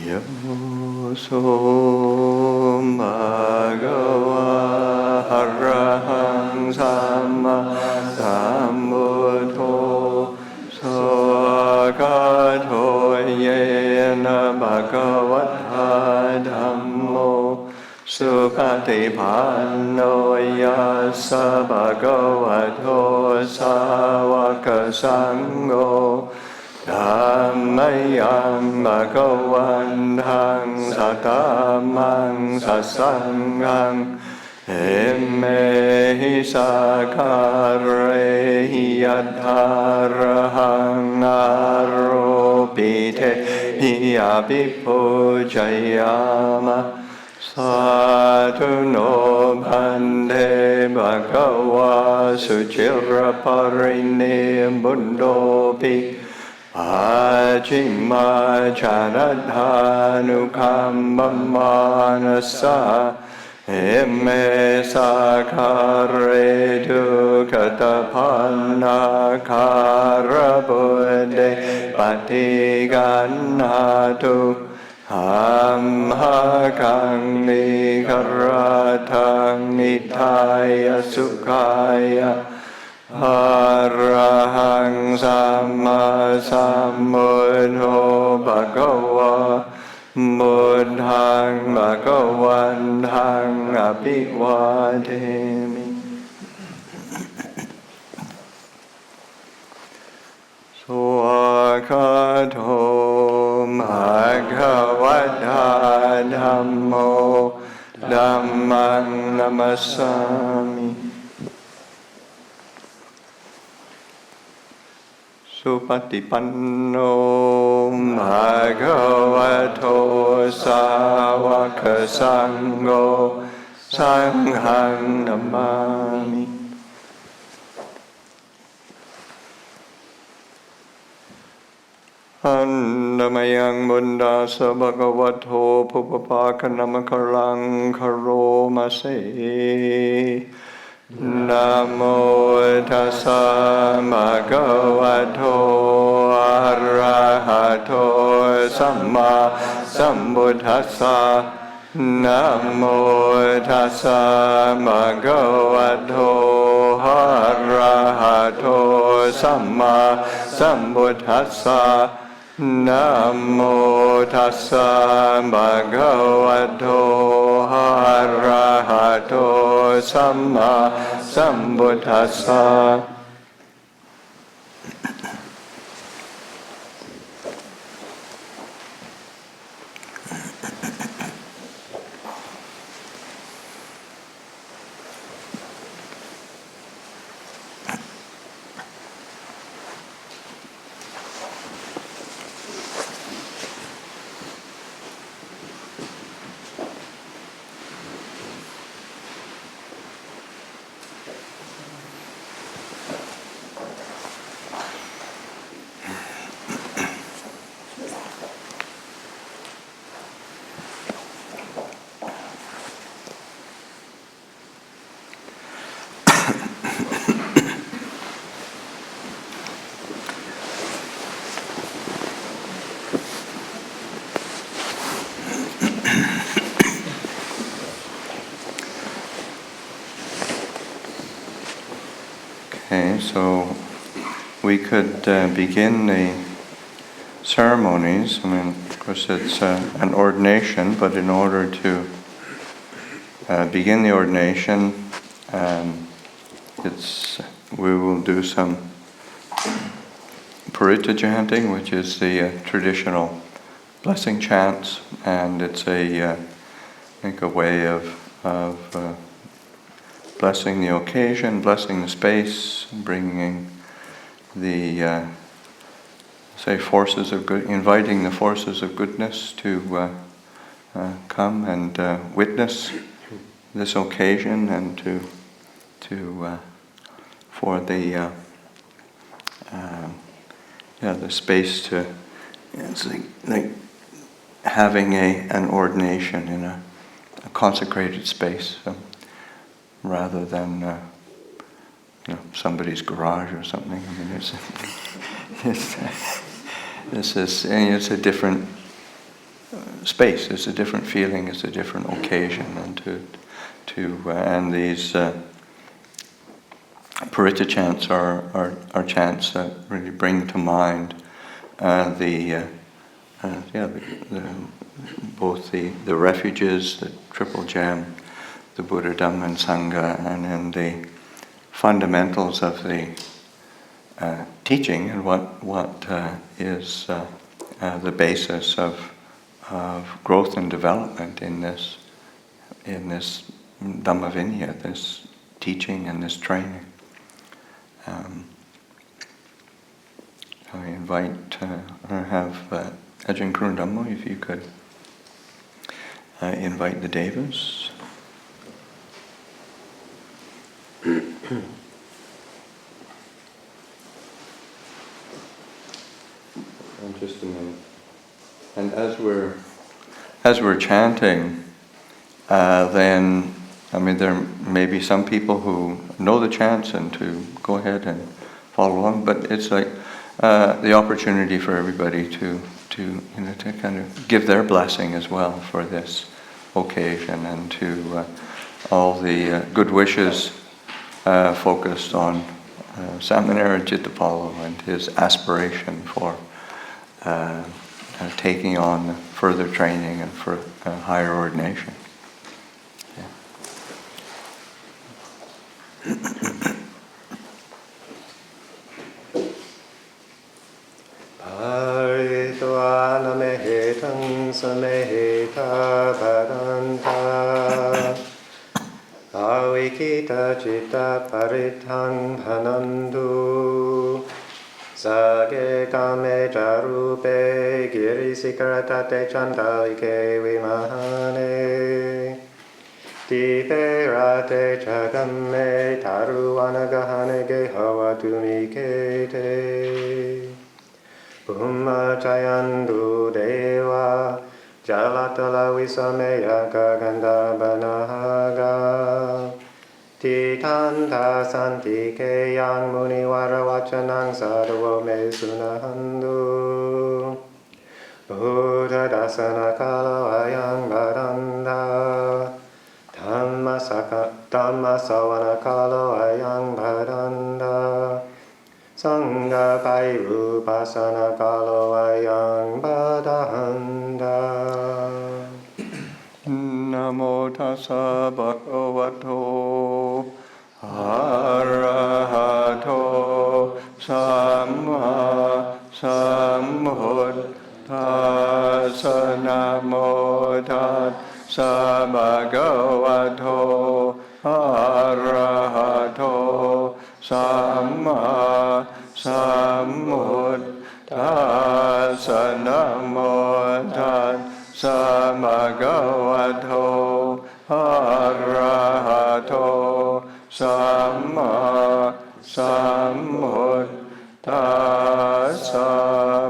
Yoso Bhagava Arahang Samma Sambuddho Sagato Yena Bhagavata Dhammo Supatipanno Yassa Bhagavato Sāvaka Sangho Dhammayam Bhagavantang Satamang Sasanghang Emmehi Sakarehi Yadharahang Aropite Hiyabhipujayama Sadhu no bhante Bhagava Suchira Parine Bundopi Ajima Charadhanukhambamanasa Emme Sakare Dukatapanna Karabuddhe Patiganatu Amhakang Nikaratang Nitaya Sukhaya Arahang Samma Sambuddho Bhagava Buddhang Bhagavantang Abhivademi. Swakato Bhagavata Dhammo Dhammang Namasami. Supatipanno Bhagavato Sāvaka Sangho Sanghang Namami. Annamayang Buddhasa Bhagavato Pupapakanamakarang Karomase. Namo tassa bhagavato arahato samma sambuddhassa. Namo tassa bhagavato arahato samma sambuddhassa. Namo tassa bhagavato arahato samma sambuddhassa. Okay, so we could begin the ceremonies. I mean, of course it's an ordination, but in order to begin the ordination, we will do some Paritta chanting, which is the traditional blessing chants, and it's I think a way of blessing the occasion, blessing the space, bringing the forces of good, inviting the forces of goodness to come and witness this occasion, and for the space to, it's like having an ordination in a consecrated space. So, rather than somebody's garage or something. I mean, it's a different space. It's a different feeling. It's a different occasion, and these Parita chants are chants that really bring to mind both the refuges, the triple gem, the Buddha, Dhamma, and Sangha, and then the fundamentals of the teaching, and what is the basis of growth and development in this Dhamma Vinaya, this teaching and this training. I invite have Ajahn Karuṇadhammo, if you could invite the Devas. Just a minute. And as we're chanting, then there may be some people who know the chants and to go ahead and follow along, but it's like the opportunity for everybody to kind of give their blessing as well for this occasion, and to all the good wishes focused on Sāmaṇera Cittapālo and his aspiration for taking on further training and for higher ordination. Paritva namehetang sameheta bharanta avikita citta paritang bhanandu Sage kame charupe girisikatate chandalike vimahane Tipe rate chagamme taruvanagahane gehawatumikete Bhumma chayandu deva jalatala visameya kagandabanahaga Titanta santike yang muniwara wachanang sarvo me sunahandu Buddha dasana kalo ayang baranda Dhamma sawana kalo ayang baranda Sangha pairupasana kalo ayang badahanda Namo tassa bhagavato arahato samma sambuddhassa namo tassa bhagavato arahato samma sambuddhassa namo tassa bhagavato arahato samma sambuddhassa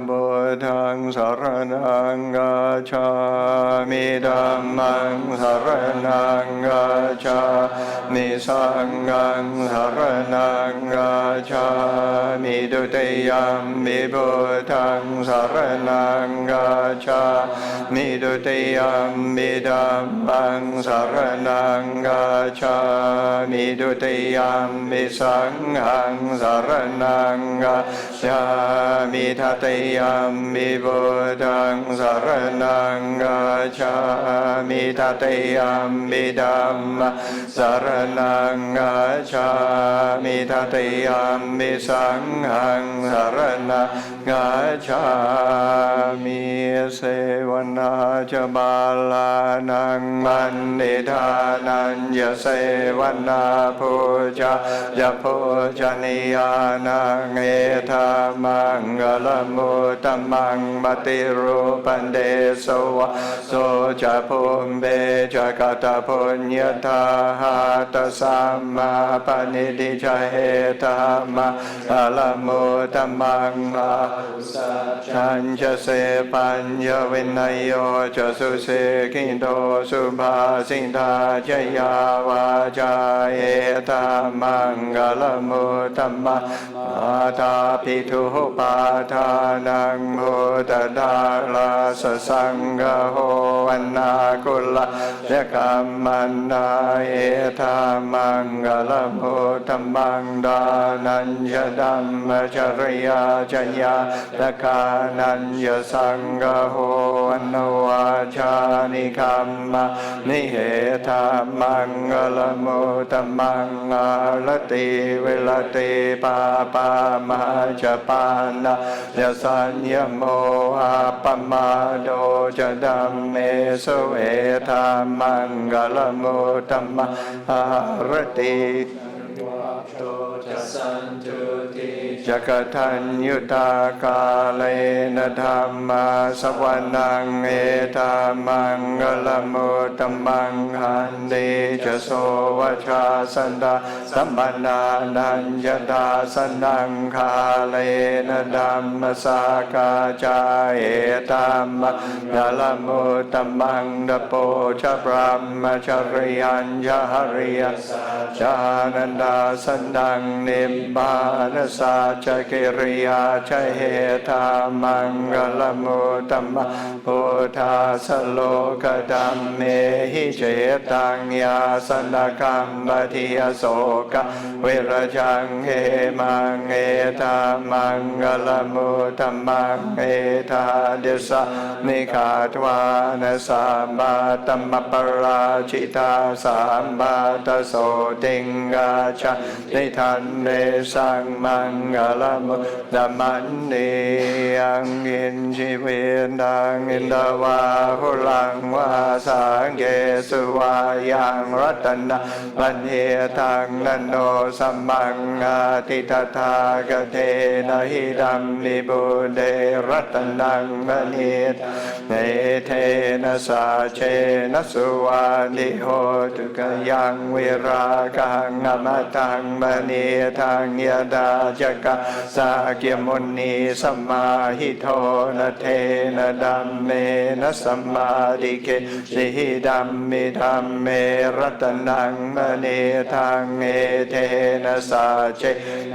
buddhaṃ saraṇaṃ gacchāmi dhammāṃ saraṇaṃ gacchāmi saṅghāṃ saraṇaṃ gacchāmi dutiyampi buddhaṃ saraṇaṃ gacchāmi dutiyampi dhammāṃ saraṇaṃ gacchāmi dutiyampi saṅghāṃ saraṇaṃ gacchāmi tatiyampi buddhaṃ saraṇaṃ gacchāmi tatiyampi dhammāṃ saraṇaṃ gacchāmi tatiyampi saṅghāṃ saraṇaṃ gacchāmi sevana ca balanaṃ manditanaṃ sevana puja japojaniyanāṃ etha mangalam uttamang matirupande so japumbe jakata punyata hata samma panidija heta มาอะละโมตัมมังอาชัญจะเสปัญญเวนยโยจะสุเสกิโตสุภาสิทาจยาวาจาเอตามังกลโมตัมมาอาตาปิทุปาทานังโมตตาลาสสังฆโหวันนาคุลยกรรมันนาเอตามังกลโมตัมมังดานัญญดัมมจริยาจยาตะกานัญญสังฆโหอนวาชานิคัมมานิเหตามังกลโมตัมมังอาลติเวลติปาปามาจปานะยสัญญโมอาปมาโดจะดัมเมสเวทามังกลโมตัมมังอารติจักทัญยุตากาเลนะธัมมาสวนังเอตามังกลโมตัมมังหันเดจะโสวชาสันดาสัมปันนานัญญตาสนังคาเลนะธัมมสากาจาเอตามังกลโมตัมมังดโปชะพรหมจริยัญญหริยจานันดาสันดังนิบานสัจกิริยาชเหตามังกลโมตัมมังโพธาสโลกดัมเมหิเจตังยาสนกัมปทิยโสกเวรจังเฮมังเอตามังกลโมตัมมังเอตาเดสะนิขาทวานสัมบาตัมมปราชิตาสัมบาตโสติงกาชะนิทันเนสังมังกลโมตัมมันเนยังอินชีเวดังอินทวาหุลังวาสังเกสุวายังรัตนะบันเทตังนันโนสัมมังอาทิตถากเทนะหิดัมมิบุเดรัตนังบันเทเนเทนะสาเชนะสุวานิโหตุกยังวิรากังอมตังบันเททังยดาจักะสาเกมุนีสัมมาหิโทนะเทนะดัมเมนะสัมมาดิเกสิหิดัมมิดัมเมรัตนังมณีทังเอเทนะสาเจ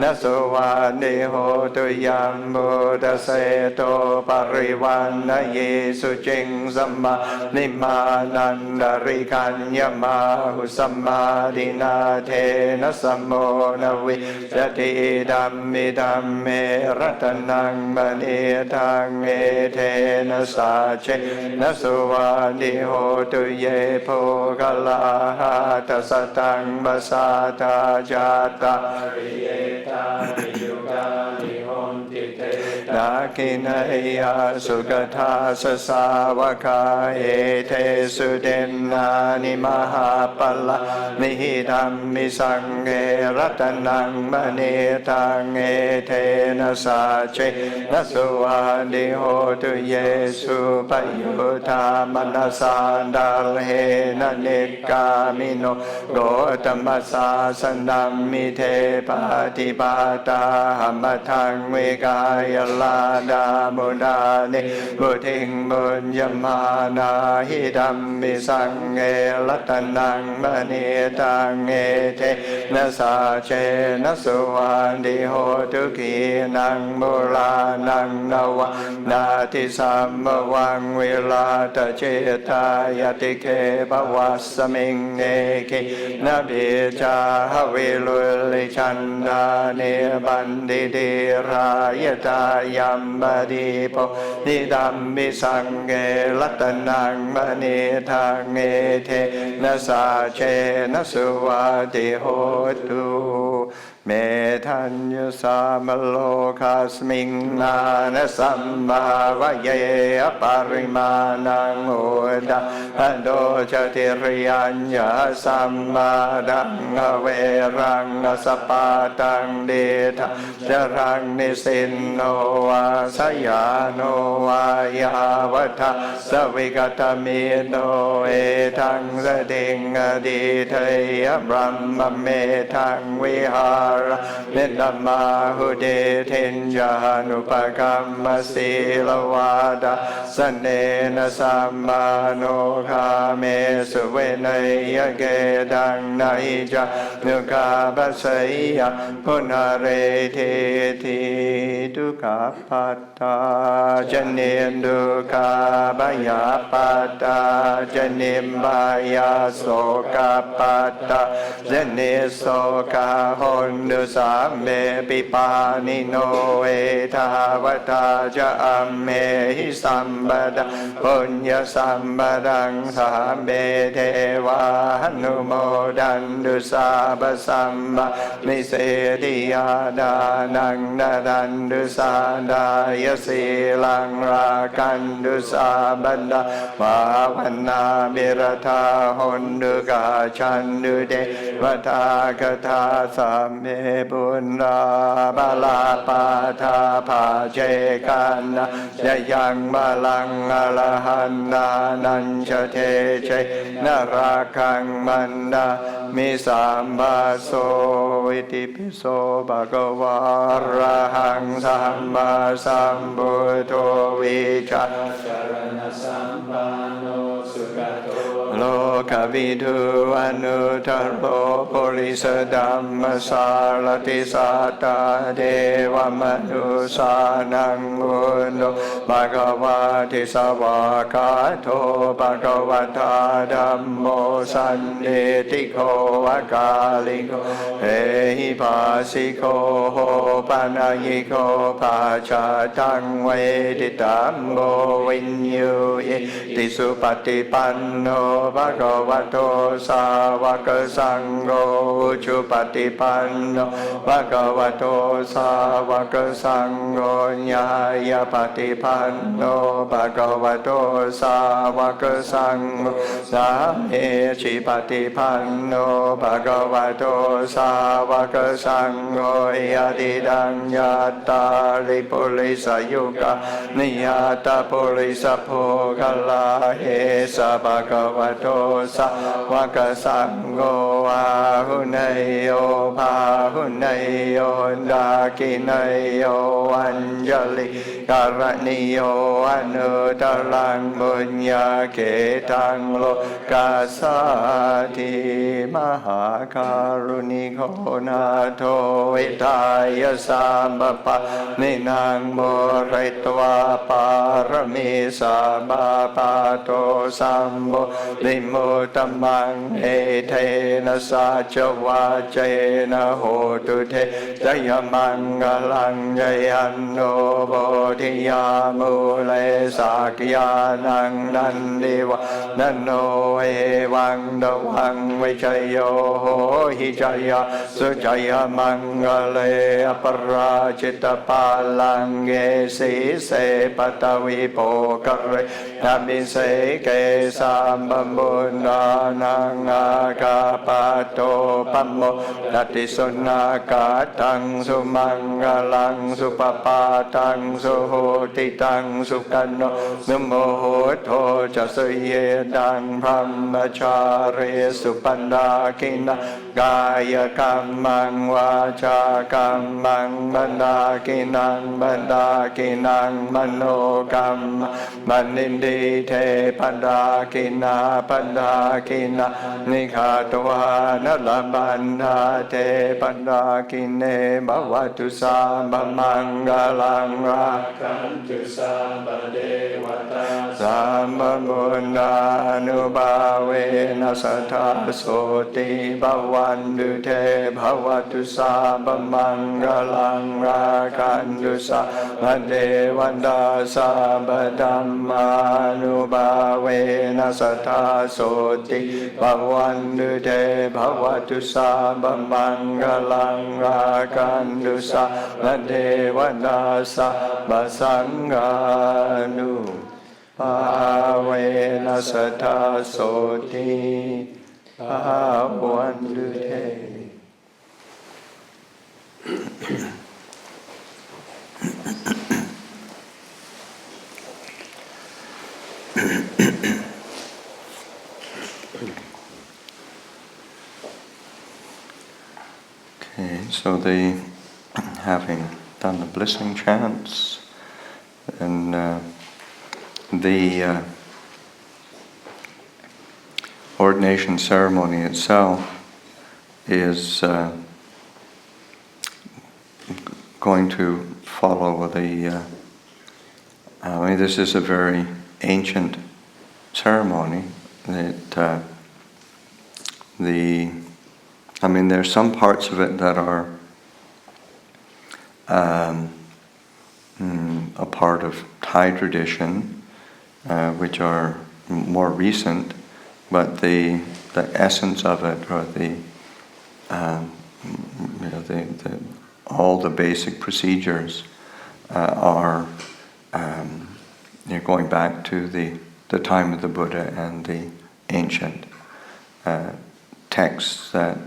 นะสุวานิโหตุยัมมุตเสโตปริวันนะเยสุจิงสัมมานิมานันดาริกัญญมาหุสัมมาดินาเทนะสัมโมนะวิจติดัมมิดัมเมรัตนังมณีทังเอเทนะสาเจนะสุวานิโหตุเยโพกลาหะตัสตังบสาตาจาตาริเอตาริยุกาลิหนติเตนาคินายาสุกทาสสาวกาเอเทสุเดนนานิมหาปลานิหิธัมมิสังเกรัตนังมณีทังเอเทนะสาเจนะสุวานิโหตุเยสุปยุทามนัสสาดาเลนะเนกามิโนโกตมัสสาสนัมมิเทปาติปาตาหัมทังเวกายลาดามุดานิบุทิงบุญยมานาหิดัมมิสังเกรัตนังมณีตังเอเทนะสาเชนะสุวานิโหตุกีนังมุลานังนวะนาทิสัมมวังเวลาตเจตายติเคภวัสมิงเนกินะภิจาหวิลุลิชันดาเนบันดิติรายตายัมบดีโพนิดัมมิสังเกรัตนังมณีทังเอเทนะสาเชนะสุวาติโหตุเมทัญญสามโลกัสมิงนานะสัมภาวะเยอปริมาณังโอดะโดจติริยัญญาสัมมาดังเวรังสปาตังเดทะจรังนิสินโนวาสยาโนวายาวทะสวิกตมิโนเอทังสติงอดีเทยบรัมมเมทังวิหา ระเมตตมาหุเดเทนจานุปกัมมสีลวาดาสเนนะสัมมาโนคาเมสุเวเนยเกดังนาหิจานุกาปัสสยะพุนาเรเทติทุกขปัตตาจเนดุกาบยาปัตตาจเนมบายาโสกปัตตาจเนโสกาหนดุสามเมปิปานิโนเอทาวตาจะอัมเมหิสัมปดาปุญญสัมปดังสามเมเทวานุโมดันดุสาบสัมบะมิเสติยาดานังนาดันดุสาดายสีลังรากันดุสาบันดาภาวันนาบิรธาหนดุกาชันดุเดวตากถาสัมเมบุญราบาลาปาทาภาเจกันนะยยังบาลังอรหันนานัญชเทเชนาราคังมันดามิสัมบาโสอิติปิโสภะคะวะอะระหังสัมมาสัมพุทโธวิชาจารณสัมปันโนสุขโตโลกวิทูอนุตตโรปุริสดัมมสารติสัตตาเทวมนุสานังอุโนภะคะวะติสวากาโตภะคะวะตาธัมโมสันนิติโกวะกาลิโกเอหิปัสสิโกโหปานายิโกภาชาตังเวทิตัมโมวินยูเยติสุปฏิปันโนภะคะวะโตสาวกสังโฆจุปฏิปันโนภะคะวะโตสาวกสังโฆญาญาปฏิปันโนภะคะวะโตสาวกสังโฆสาเอชิปฏิปันโนภะคะวะโตสาวกสังโฆยะติดังยัตตาริปุริสยุกะนิยาตปุริสโภคลาเหสะภะคะวะโตสาวกสังโฆอาหุเนยโยภาหุเนยโยดากิเนยโยอัญจลิการณิโยอนุตตรังบุญญาเกตังโลกาสาธิมหาการุณิโกนาโทวิทายสัมปปะนินางโมริตวาปารมิสัมปปะโตสัมโมลิมุตตมังเอเทนะสัจวาเจนะโหตุเทจยมังกลังยยันโนโพธิยามุเลสักยานังนันดิวะนันโนเอวังดวังวิจโยโหหิจยาสุจยมังกเลอปราจิตปาลังเกสีเสปตวิโปกเรนามิเสเกสัมบมุนานังอาคาปะโตปัมโมนัตติสุนาคาตังสุมังกลังสุปปาตังสุโหติตังสุกันโนนุโมโหโทจัสเยดังพรหมชาเรสุปันดาคินกายกรรมังวาจากรรมังบันดากินังบันดากินังมโนกรรมบันนินดีเทปันดากินาปันดากินานิฆาตวานลบันดาเทปันดากิเนบวตุสาบมังกลังราคันตุสาบเดวตาสัมมบุญญานุภาเวนัสทาโสติภวันตุเทภวตุสาบมังกลังราคันตุสาบเดวันดาสาบดัมมานุภาเวนัสทาโสติภวันตุเทภวตุสาบมังกลังราคันตุสาบเดวันดาสาบสังฆานุภาเวนัสทาโสติภวันตุเท So having done the blessing chants, and the ordination ceremony itself is going to follow this is a very ancient ceremony. There's some parts of it that are a part of Thai tradition, which are more recent, but the essence of it, or all the basic procedures are going back to the time of the Buddha and the ancient texts that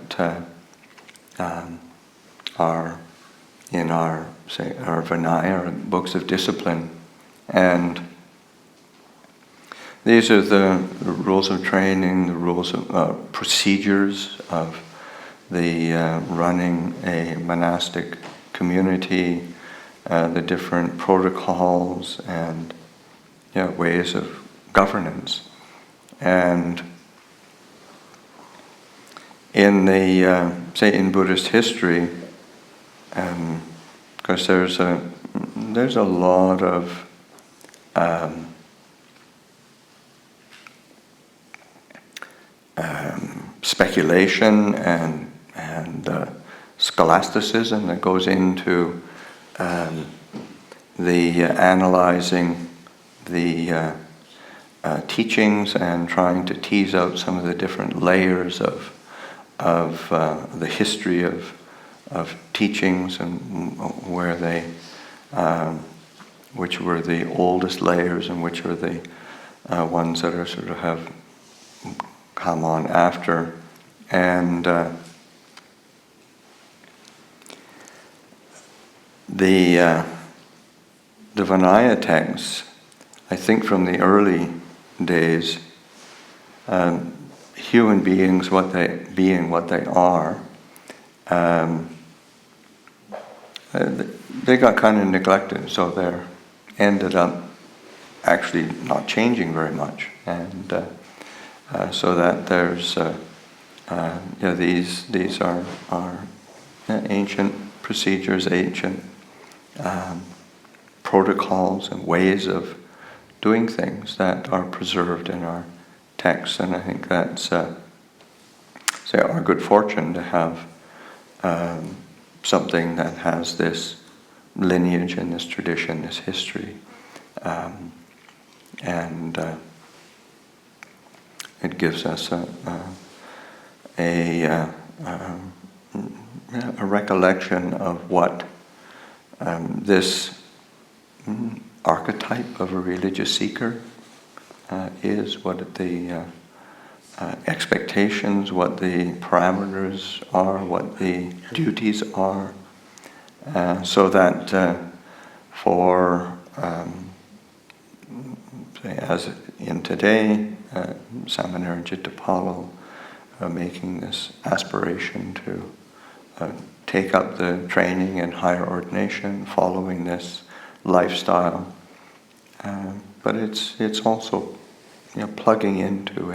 are in our Vinaya, or books of discipline. And these are the rules of training, the rules of procedures of the running a monastic community, the different protocols and ways of governance. And in in Buddhist history, because there's a lot of speculation and scholasticism that goes into the analyzing the teachings and trying to tease out some of the different layers of the history of teachings, and where which were the oldest layers and which were the ones that are sort of have come on after. And the Vinaya texts, I think from the early days, human beings being what they are, they got kind of neglected, so they ended up actually not changing very much, and so that there's these are ancient procedures, ancient protocols and ways of doing things that are preserved in our texts. And I think that's our good fortune to have something that has this lineage and this tradition, this history, and it gives us a recollection of what this archetype of a religious seeker is, what the expectations, what the parameters are, what the duties are, so that for, as in today, Sāmaṇera Cittapālo making this aspiration to take up the training in higher ordination, following this lifestyle, but it's also plugging into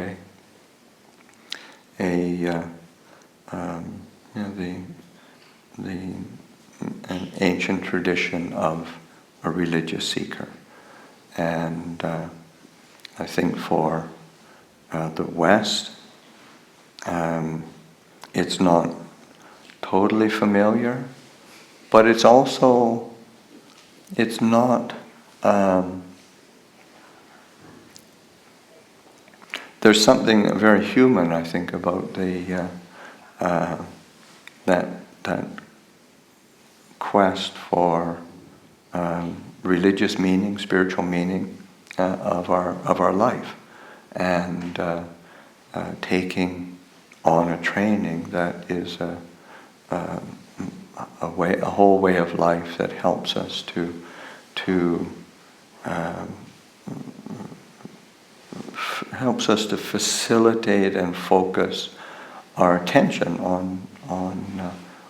an ancient tradition of a religious seeker. And I think for the West, it's not totally familiar, but it's not, there's something very human, I think, about that quest for religious meaning, spiritual meaning of our life, and taking on a training that is a whole way of life that helps us to facilitate and focus our attention on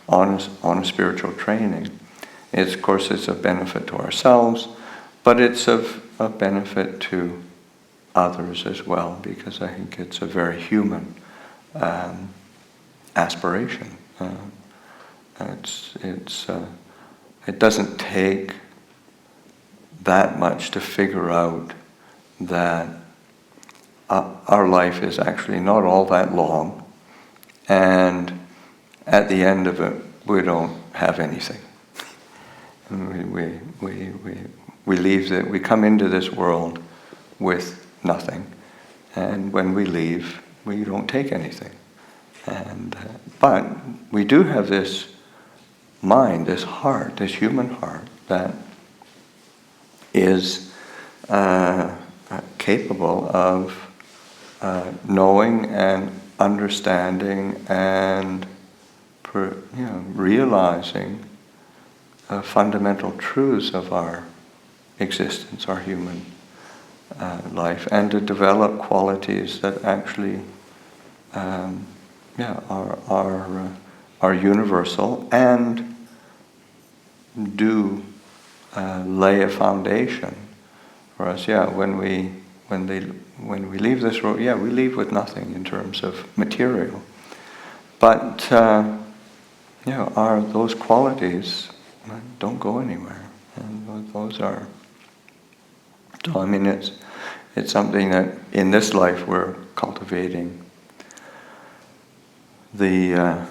on a spiritual training. It's, of course, it's a benefit to ourselves, but it's of benefit to others as well, because I think it's a very human aspiration. It doesn't take that much to figure out that our life is actually not all that long, and at the end of it, we don't have anything. We leave that. We come into this world with nothing, and when we leave, we don't take anything. But we do have this mind, this heart, this human heart that is capable of knowing and understanding and realizing fundamental truths of our existence, our human life, and to develop qualities that actually are universal and do lay a foundation for us. When we leave this world, we leave with nothing in terms of material, but those qualities don't go anywhere, and those are. So I mean, it's something that in this life we're cultivating the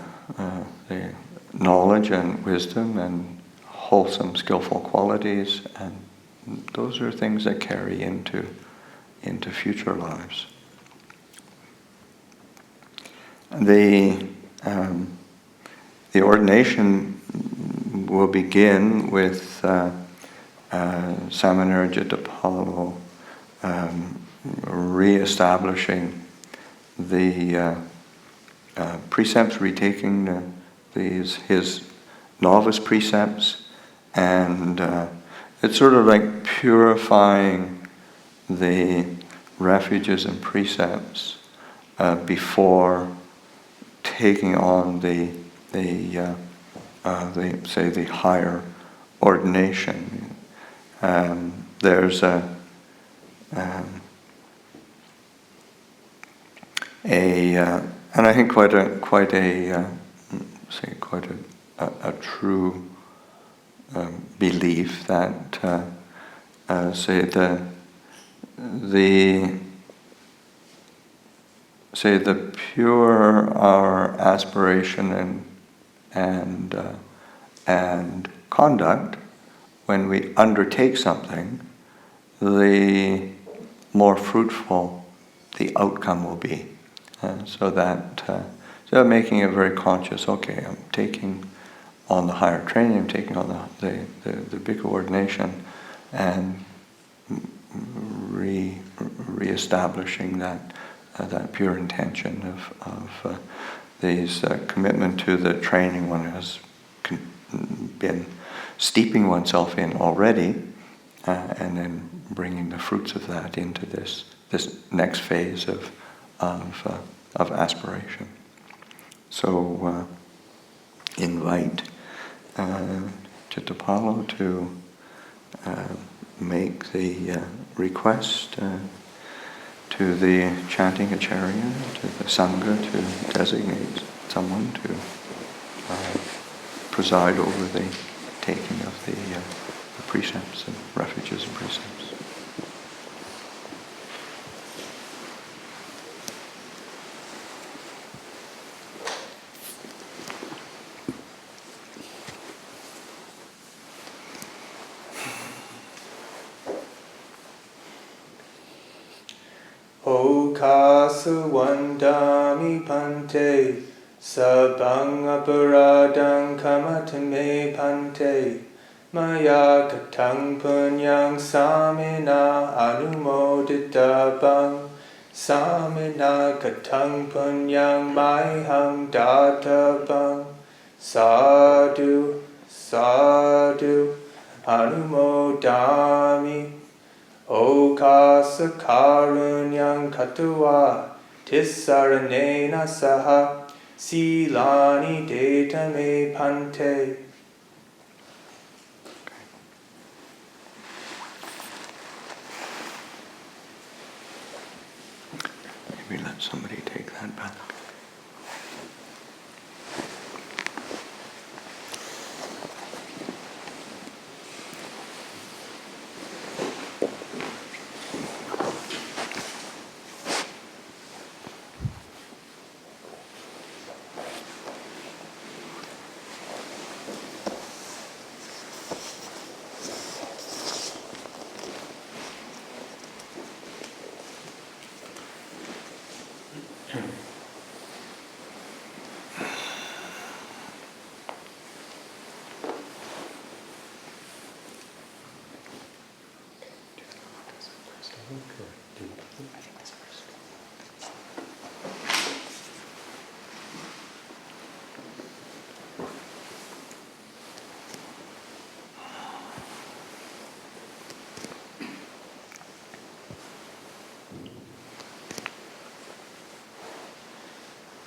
knowledge and wisdom and wholesome, skillful qualities, and those are things that carry into future lives. The ordination will begin with Sāmaṇera Cittapālo re-establishing the precepts, retaking his novice precepts, and it's sort of like purifying the refuges and precepts before taking on the higher ordination. There's and I think quite a true belief that the purer our aspiration and conduct, when we undertake something, the more fruitful the outcome will be. So making it very conscious, okay, I'm taking on the higher training, I'm taking on the Bhikkhu ordination, and re-establishing that pure intention of these commitment to the training one has been steeping oneself in already, and then bringing the fruits of that into this next phase of aspiration. So invite Cittapālo to make the request to the chanting ācarya, to the Sangha, to designate someone to preside over the taking of the precepts and refuges and precepts. Okasu vandami pante, sabang aparadang kamatame pante, maya katang punyang samena anumoditabang, samena katang punyang maihang databang, sadhu, sadhu, anumodami. Okasa karunyang katuwa tissaranena saha Silani detame pante. Maybe let somebody take that back.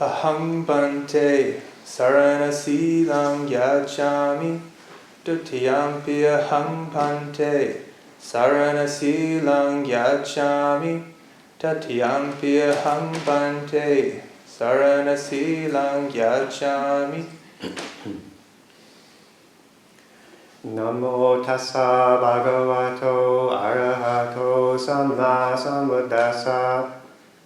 Aham bante sarana silam yachami dutiyampi aham bante sarana silam yachami tatiyampi aham bante sarana silam yachami. Namo tassa bhagavato arahato samma sambuddhassa.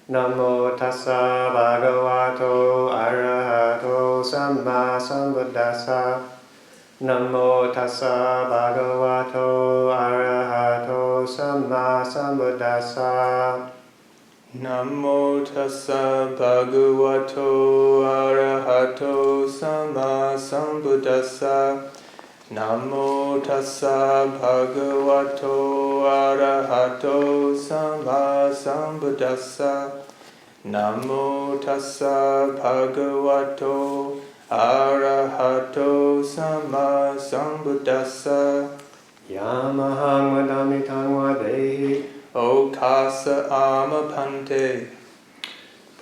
Namo tassa bhagavato arahato samma sambuddhassa. Namo tassa bhagavato arahato samma sambuddhassa. Namo tassa bhagavato arahato samma sambuddhassa. Namo tassa bhagavato arahato samma sambuddhassa. Namo tassa bhagavato arahato samma sambuddhassa. Yamahang vadami tangva dehi. Okasa amapante.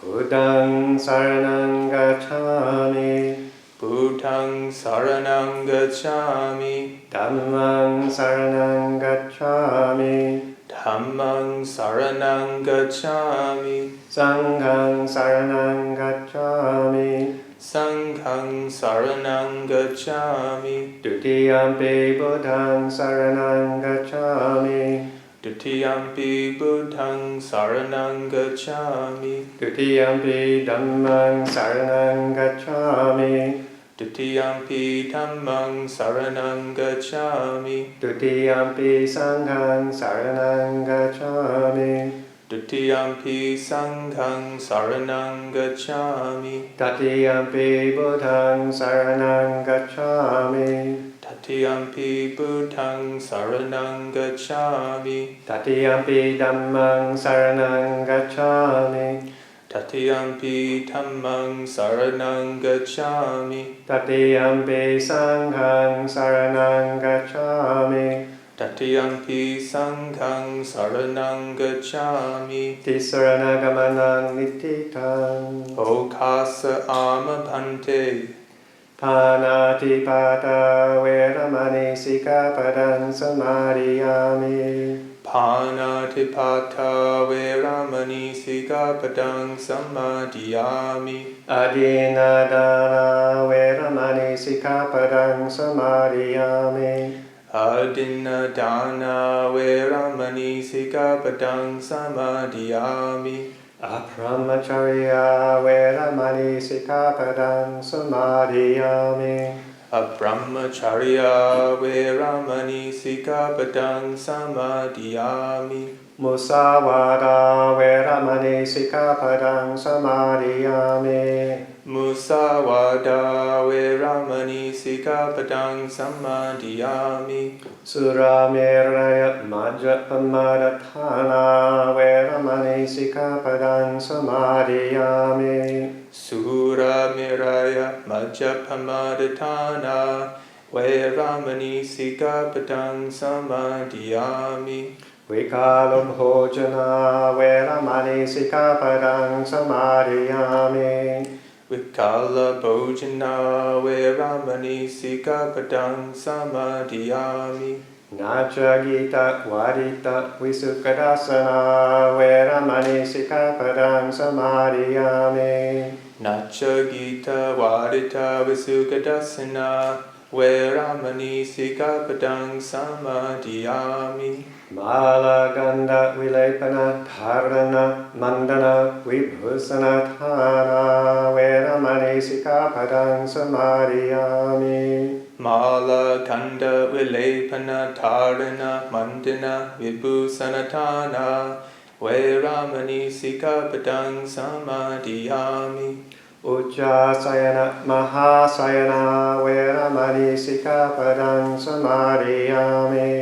Buddhaṃ saranang gacchami. Buddhaṃ saranang gacchami. Dhammang saranang gacchami. Dhammang saranang gacchami. Sanghang saranang gacchami. Sanghang saranang gacchami. Dutiyampi buddhaṃ saranang gacchami. Dutiyampi buddhaṃ saranang gacchami. Dutiyampi dhammang saranang gacchami. Dutiyampi dhammang saranang gacchami. Dutiyampi sanghang saranang gacchami. Dutiyampi sanghang saranang gacchami. Tatiyampi buddhaṃ saranang gacchami. Tatiyampi buddhaṃ saranang gacchami. Tatiyampi dhammang saranang gacchami. Tatiyampi dhammang saranang gacchami. Tatiyampi sanghang saranang gacchami. Tatiyampi sanghang saranang gacchami. Tisaranagamanaṃ nittitaṃ. Okasa amapante. Panatipata veramani sikkhapadang samadhiyami. Panatipata veramani sikkhapadang samadhiyami. Adinadana veramani sikkhapadang samadhiyami. Adinadana veramani sikkhapadang samadhiyami. Abrahmacharya veramani sikkhapadang samadhiyami. Abrahmacharya veramani sikkhapadang samadhiyami. Musavada veramani sikkhapadang samadhiyami. Musavada veramani sikkhapadang samadhiyami. Surameraya majjapamadatthana veramani sikkhapadang samadhiyami. Surameraya majjapamadatthana veramani sikkhapadang samadhiyami. Vikalabhojana veramani sikkhapadang samadhiyami. Vikala bhojana veramani sikkhapadang samadhiyami. Nacha gita varita visukadasana veramani sikkhapadang samadhiyami. Nacha gita varita visukadasana veramani sikkhapadang samadhiyami. Mala ganda vilepana dharana mandana vibhusana dhana veramani sikkhapadang samadhiyami. Mala kanda vilepana dharana mandana vibhusanatana veramani sikkhapadang samadhiyami. Uccasayana mahasayana veramani sikkhapadang samadhiyami.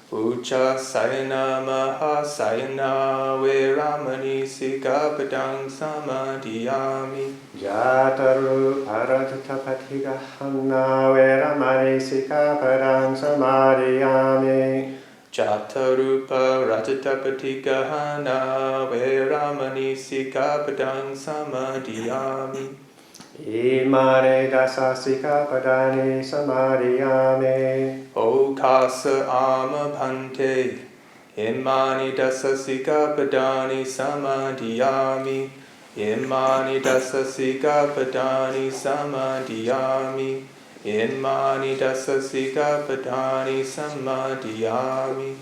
Uccasayana mahasayana veramani sikkhapadang samadhiyami. Jataru paratapatigahamna veramani sikkhapadang samadhiyami. Jatarupa rajatapatikahana veramani sikkhapadang samadhiyami. Imane dasa sikkhapadani samadhiyami. Okasa ama bhante. Imani dasa sikkhapadani samadhiyami. Imani dasa sikkhapadani samadhiyami. Imani dasa sikkhapadani samadhiyami.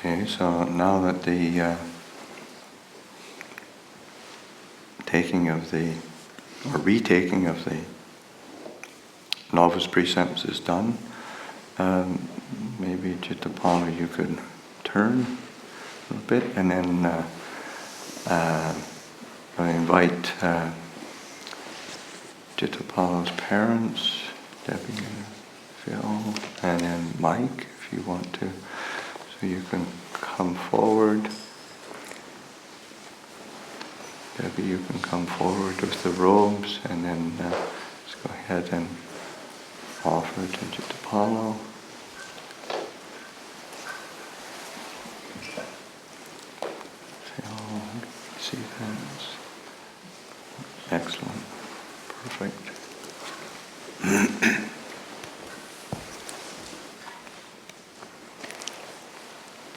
Okay, so now that the taking of the, or retaking of the novice precepts is done, maybe Cittapālo, you could turn a little bit, and then I invite Cittapālo's parents, Debbie and Phil, and then Mike, if you want to. So you can come forward. Debbie, you can come forward with the robes, and then let's go ahead and offer to Cittapālo. See that? Excellent. Perfect.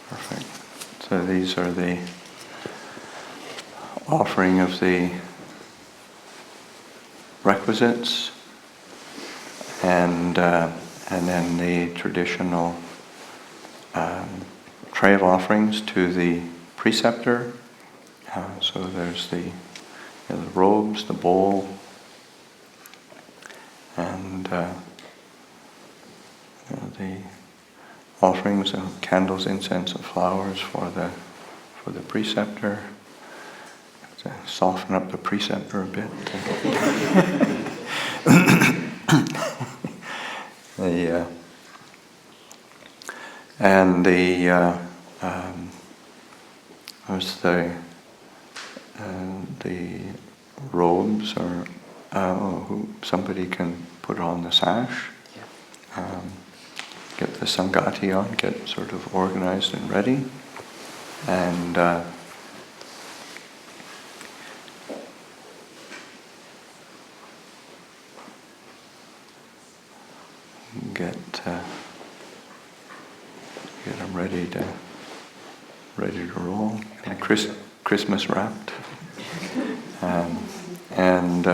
Perfect. So these are the offering of the requisites, and then the traditional tray of offerings to the preceptor. So there's the robes, the bowl, and the offerings of candles, incense, and flowers for the preceptor. Have to soften up the preceptor a bit. The robes, or somebody can put on the sash. Get the sangati on, get sort of organized and ready, and get them ready to roll, and Christmas wrapped, and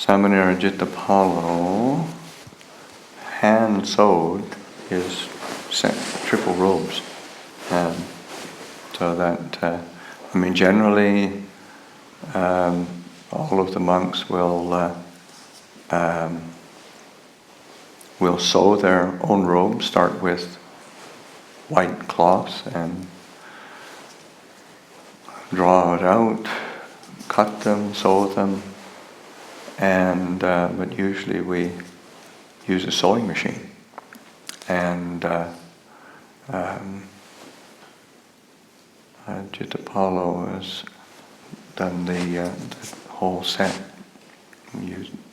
Sāmaṇera Cittapālo hand sewed his triple robes. So that, generally all of the monks will sew their own robes, start with white cloths and draw it out, cut them, sew them, and but usually we use a sewing machine. And Cittapālo has done the whole set,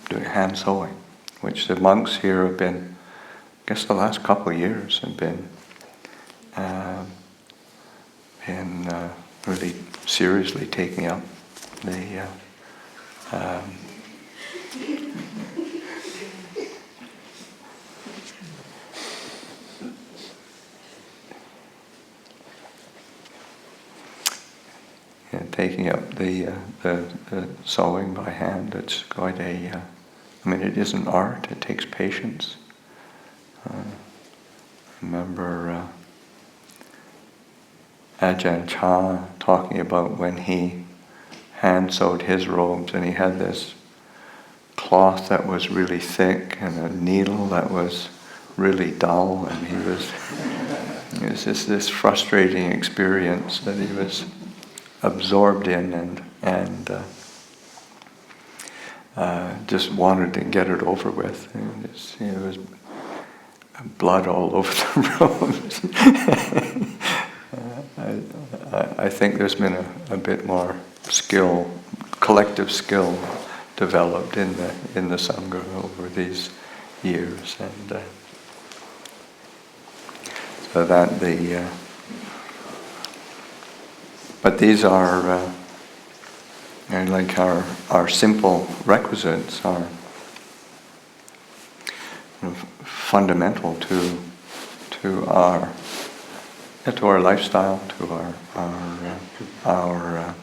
doing hand sewing, which the monks here have been, I guess the last couple of years have been really seriously taking up the taking up the sewing by hand. It's quite a, it is an art, it takes patience. Remember Ajahn talking about when he hand sewed his robes, and he had this cloth that was really thick and a needle that was really dull, and it was just this frustrating experience that he was absorbed in and just wanted to get it over with. And it was blood all over the robes. I think there's been a bit more skill, collective skill, developed in the Sangha over these years, and so that but these are like our simple requisites are fundamental to our lifestyle, to our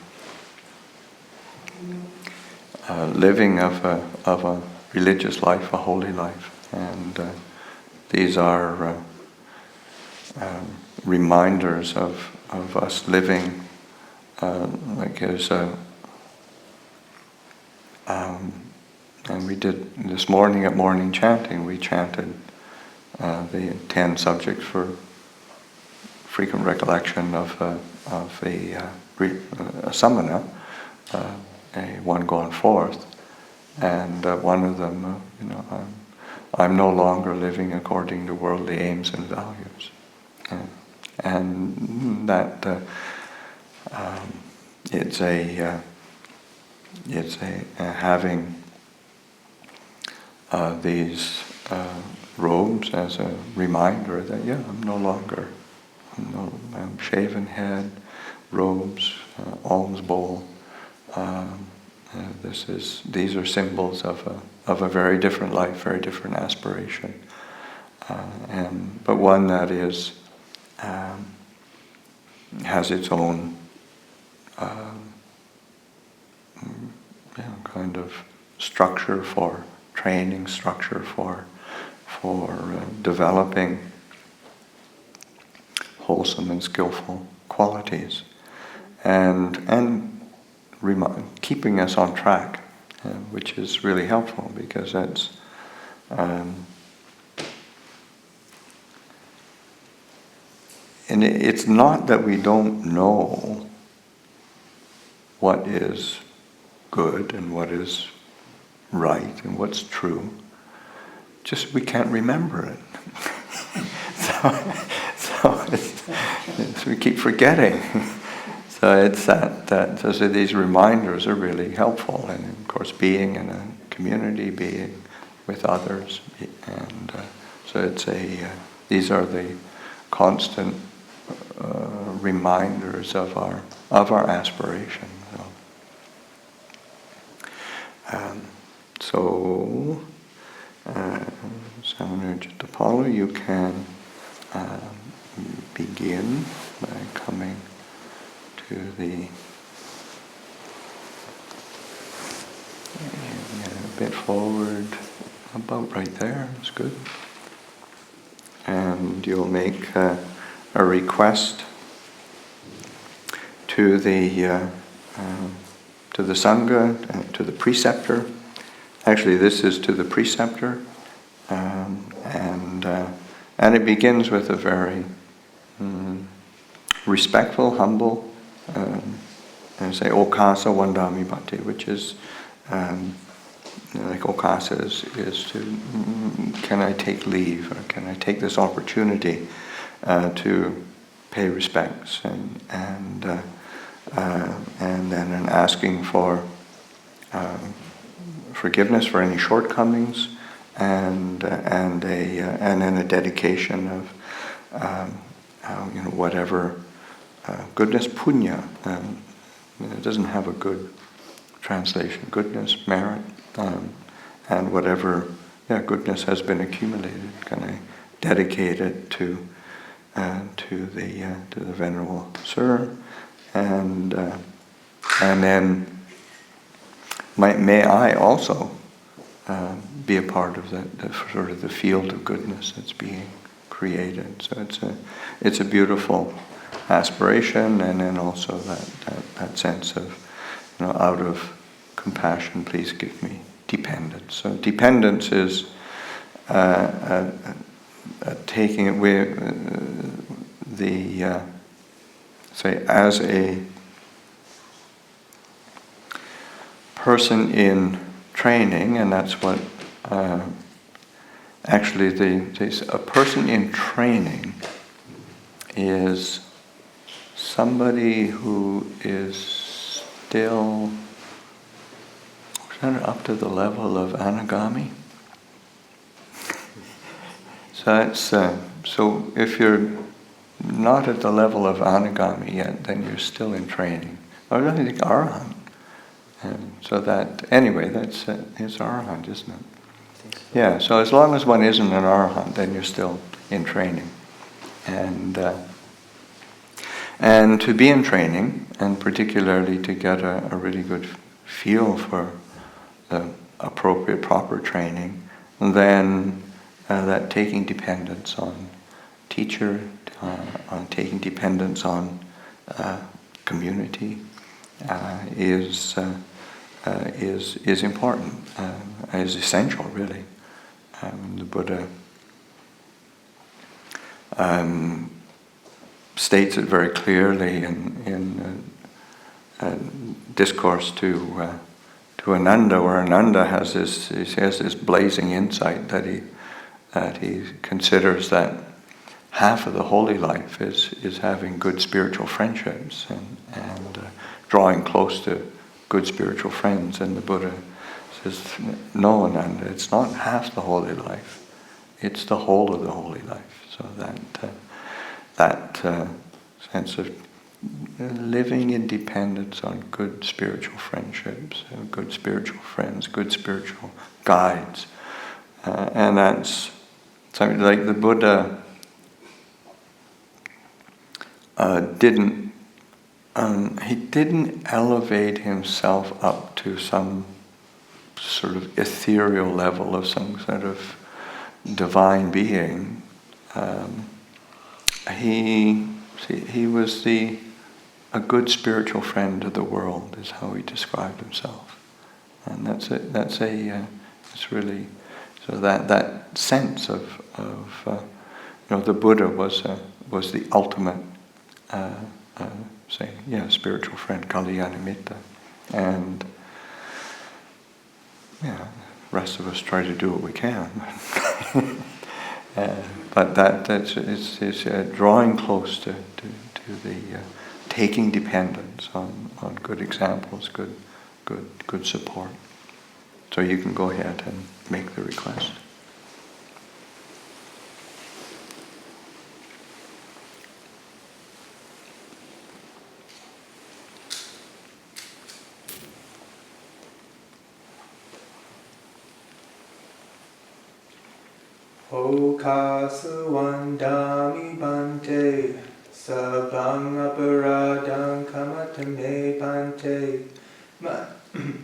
living of a religious life, a holy life, and these are reminders of us living like as and we did this morning at morning chanting. We chanted the 10 subjects for frequent recollection of a samana, one going forth, and one of them, I'm no longer living according to worldly aims and values, and that it's a having these robes as a reminder that I'm no longer. Shaven head, robes, alms bowl. These are symbols of a very different life, very different aspiration, but one that is has its own kind of structure for training, structure for developing wholesome and skillful qualities, and keeping us on track, which is really helpful, because that's and it's not that we don't know what is good and what is right and what's true, just we can't remember it. So we keep forgetting. So it's so these reminders are really helpful, and of course being in a community, being with others, and so it's these are the constant reminders of our aspiration. So Sāmaṇera Cittapālo, you can begin by coming to the a bit forward about right there. That's good. And you'll make a request to the Sangha, to the preceptor. Actually, this is to the preceptor, and it begins with a very respectful, humble, and say okasa wandami bhante, which is like okasa is to can I take leave, or can I take this opportunity to pay respects, and then an asking for forgiveness for any shortcomings, and then a dedication of whatever goodness, punya. It doesn't have a good translation. Goodness, merit, and whatever goodness has been accumulated, can I dedicate it to the Venerable Sir, and then may I also be a part of the sort of the field of goodness that's being created. So it's a beautiful aspiration, and then also that sense of, out of compassion, please give me dependence. So dependence is taking it with say, as a person in training, and that's what actually a person in training is somebody who is still up to the level of anagami. So if you're not at the level of anagami yet, then you're still in training. I don't think arahant. So that, anyway, it's arahant, isn't it? Yeah, so as long as one isn't an arahant, then you're still in training. And to be in training, and particularly to get a really good feel for the appropriate, proper training, then that taking dependence on teacher, on taking dependence on community is important, is essential, really. The Buddha states it very clearly in discourse to Ananda, where Ananda has this blazing insight that he considers that half of the holy life is having good spiritual friendships and drawing close to good spiritual friends. And the Buddha says, no, Ananda, it's not half the holy life, it's the whole of the holy life. So that sense of living in dependence on good spiritual friendships, good spiritual friends, good spiritual guides. And that's something like the Buddha didn't elevate himself up to some sort of ethereal level of some sort of divine being. He was a good spiritual friend to the world, is how he described himself, and that's it. It's really so that sense of the Buddha was the ultimate spiritual friend, Kalyanamitta, and the rest of us try to do what we can. But it's drawing close to the taking dependence on good examples, good support. So you can go ahead and make the request. Okasu wandami bante, sabang aparadang kamatame bante,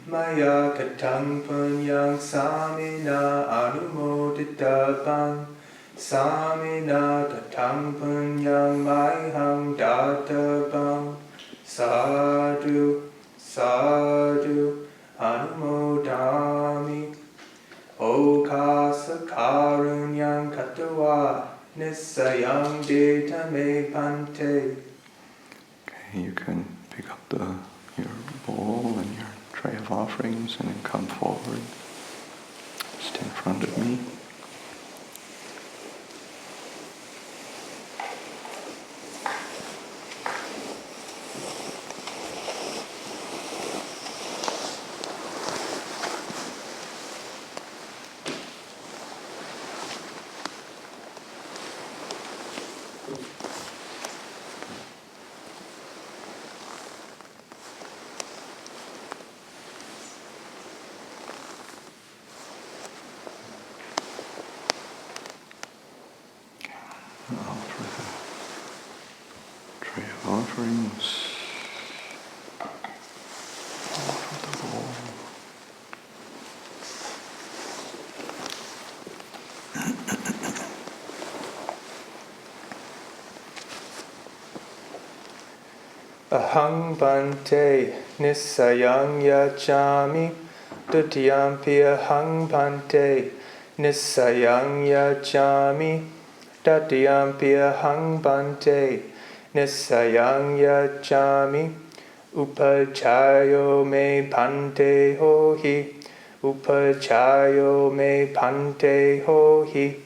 maya katang punyang samina anumoditabang samina katang punyang mayhang databang sadhu sadhu anumodami okasa karunyang katawa nisayang deta me pante. Okay, you can pick up your bowl and your tray of offerings and then come forward, just in front of me. Offer the tray of offerings. Offer the bowl. Ahang bante nisayang yachami dutiyampi ahang bante nisayang yachami tatiyampi ahang bante nisayang yachami upachayo me bante hohi upachayo me bante hohi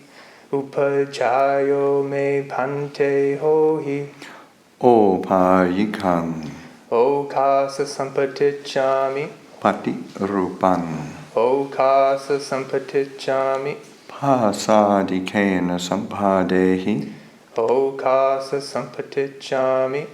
upachayo me bante hohi Abhayagiri Okasa sampatichami Pati Rupan Okasa sampatichami Pasadikena Sampadehi Okasa sampatichami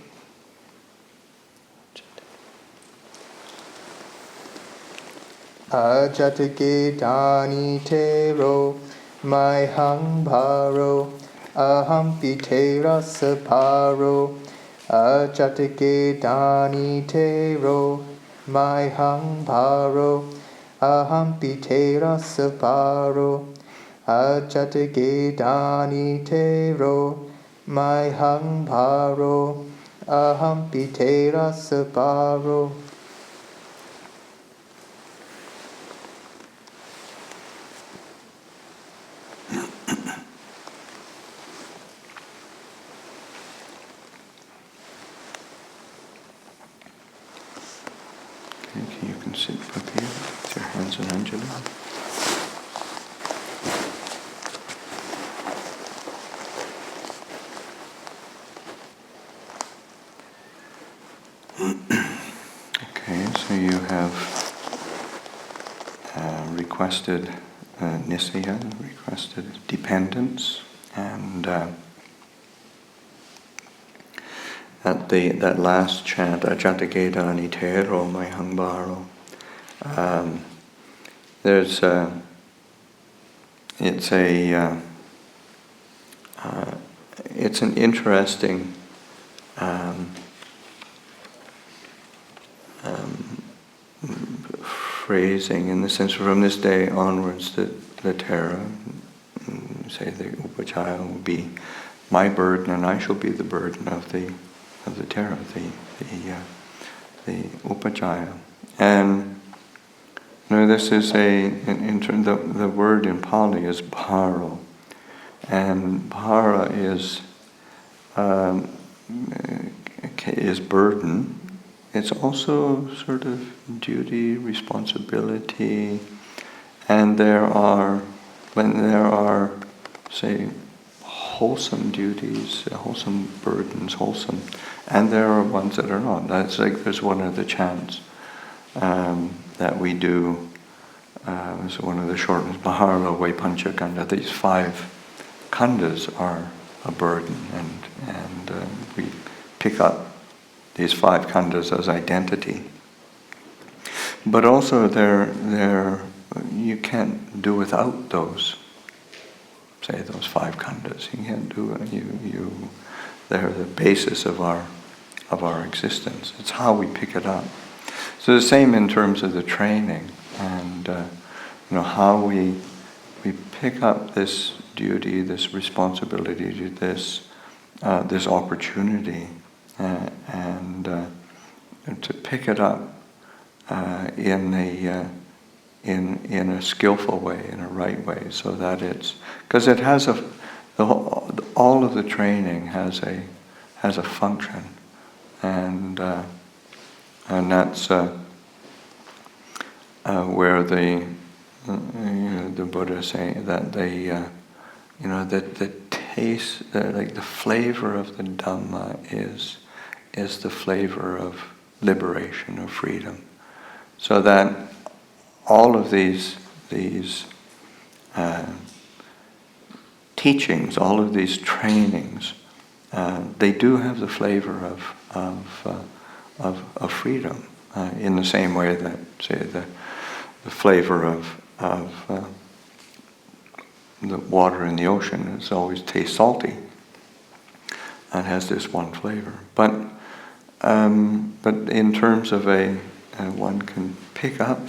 Ajatake dani tero Maihang bharo Ahampi te rasa paro Ajatake dani tero Maihang bharo Ahampi te rasa paro Ajatake dani tero Maihang bharo Ahampi te rasa paro. Okay, you can sit up here with your hands on Anjali. Okay, so you have requested nisaya, requested dependence, and at that last chant, Ajatake nitero maihang bharo, it's an interesting phrasing, in the sense from this day onwards the Tara, say the Upachaya, will be my burden, and I shall be the burden of the Tara, the Upachaya. And this is the word in Pali is bharo, and bhara is burden. It's also sort of duty, responsibility, and when there are, say, wholesome duties, wholesome burdens, and there are ones that are not. That's like there's one of the chants that we do. It's one of the short ones, Bahara Vaipancha Kanda. These 5 khandas are a burden, and we pick up these 5 khandas as identity. But also you can't do without those. Say those 5 khandas. You can't do it. They're the basis of our existence. It's how we pick it up. So the same in terms of the training, and how we pick up this duty, this responsibility, this opportunity, and to pick it up in a skillful way, in a right way, so that it's, because it has all of the training has a function, and that's where the Buddha is saying that the taste, the flavor of the Dhamma is the flavor of liberation, of freedom. So that all of these teachings, all of these trainings, they do have the flavor of freedom, in the same way that, say, the flavor of the water in the ocean always tastes salty and has this one flavor. But in terms of one can pick up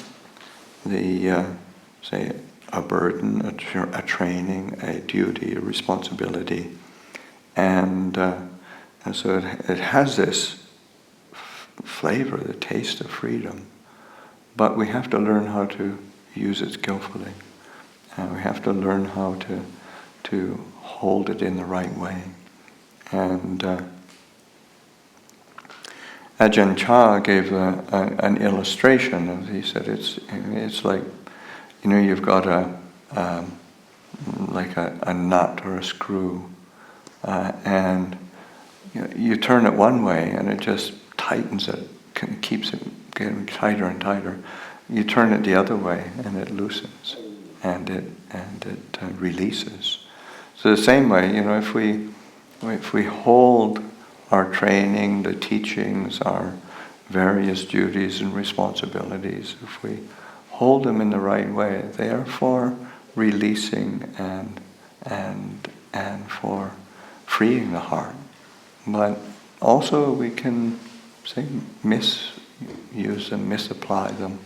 say, a burden, a training, a duty, a responsibility, and so it has this flavor, the taste of freedom. But we have to learn how to use it skillfully. We have to learn how to hold it in the right way. And Ajahn Chah gave an illustration of. He said it's like, you've got a nut or a screw, and you turn it one way and it just tightens it, keeps it getting tighter and tighter. You turn it the other way and it loosens, and it releases. So the same way, if we hold our training, the teachings, our various duties and responsibilities, if we hold them in the right way, they are for releasing and for freeing the heart. But also we can, say, misuse them, misapply them,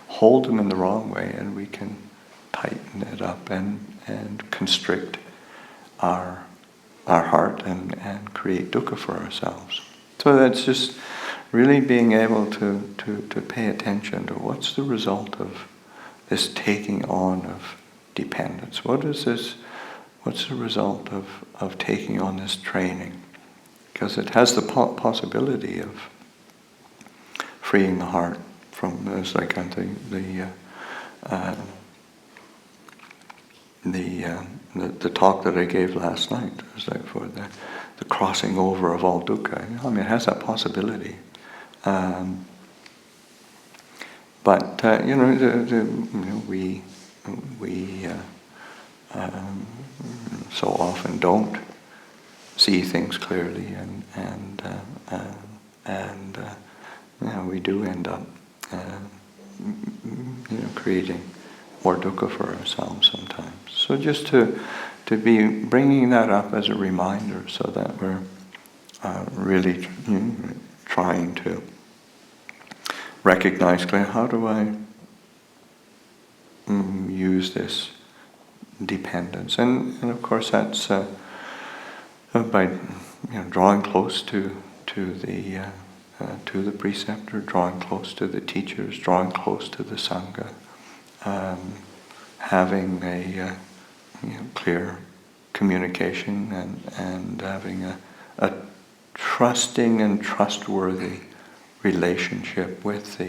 hold them in the wrong way, and we can tighten it up and constrict our heart and create dukkha for ourselves. So that's just really being able to pay attention to what's the result of this taking on of dependence. What's the result of taking on this training? Because it has the possibility of freeing the heart from, it's like I think the talk that I gave last night was like for the crossing over of all dukkha. It has that possibility. But we so often don't see things clearly, and we do end up creating more dukkha for ourselves sometimes. So just to be bringing that up as a reminder, so that we're really trying to recognize clearly, how do I use this dependence? And of course that's by drawing close to the preceptor, drawing close to the teachers, drawing close to the Sangha, having a clear communication and having a trusting and trustworthy relationship with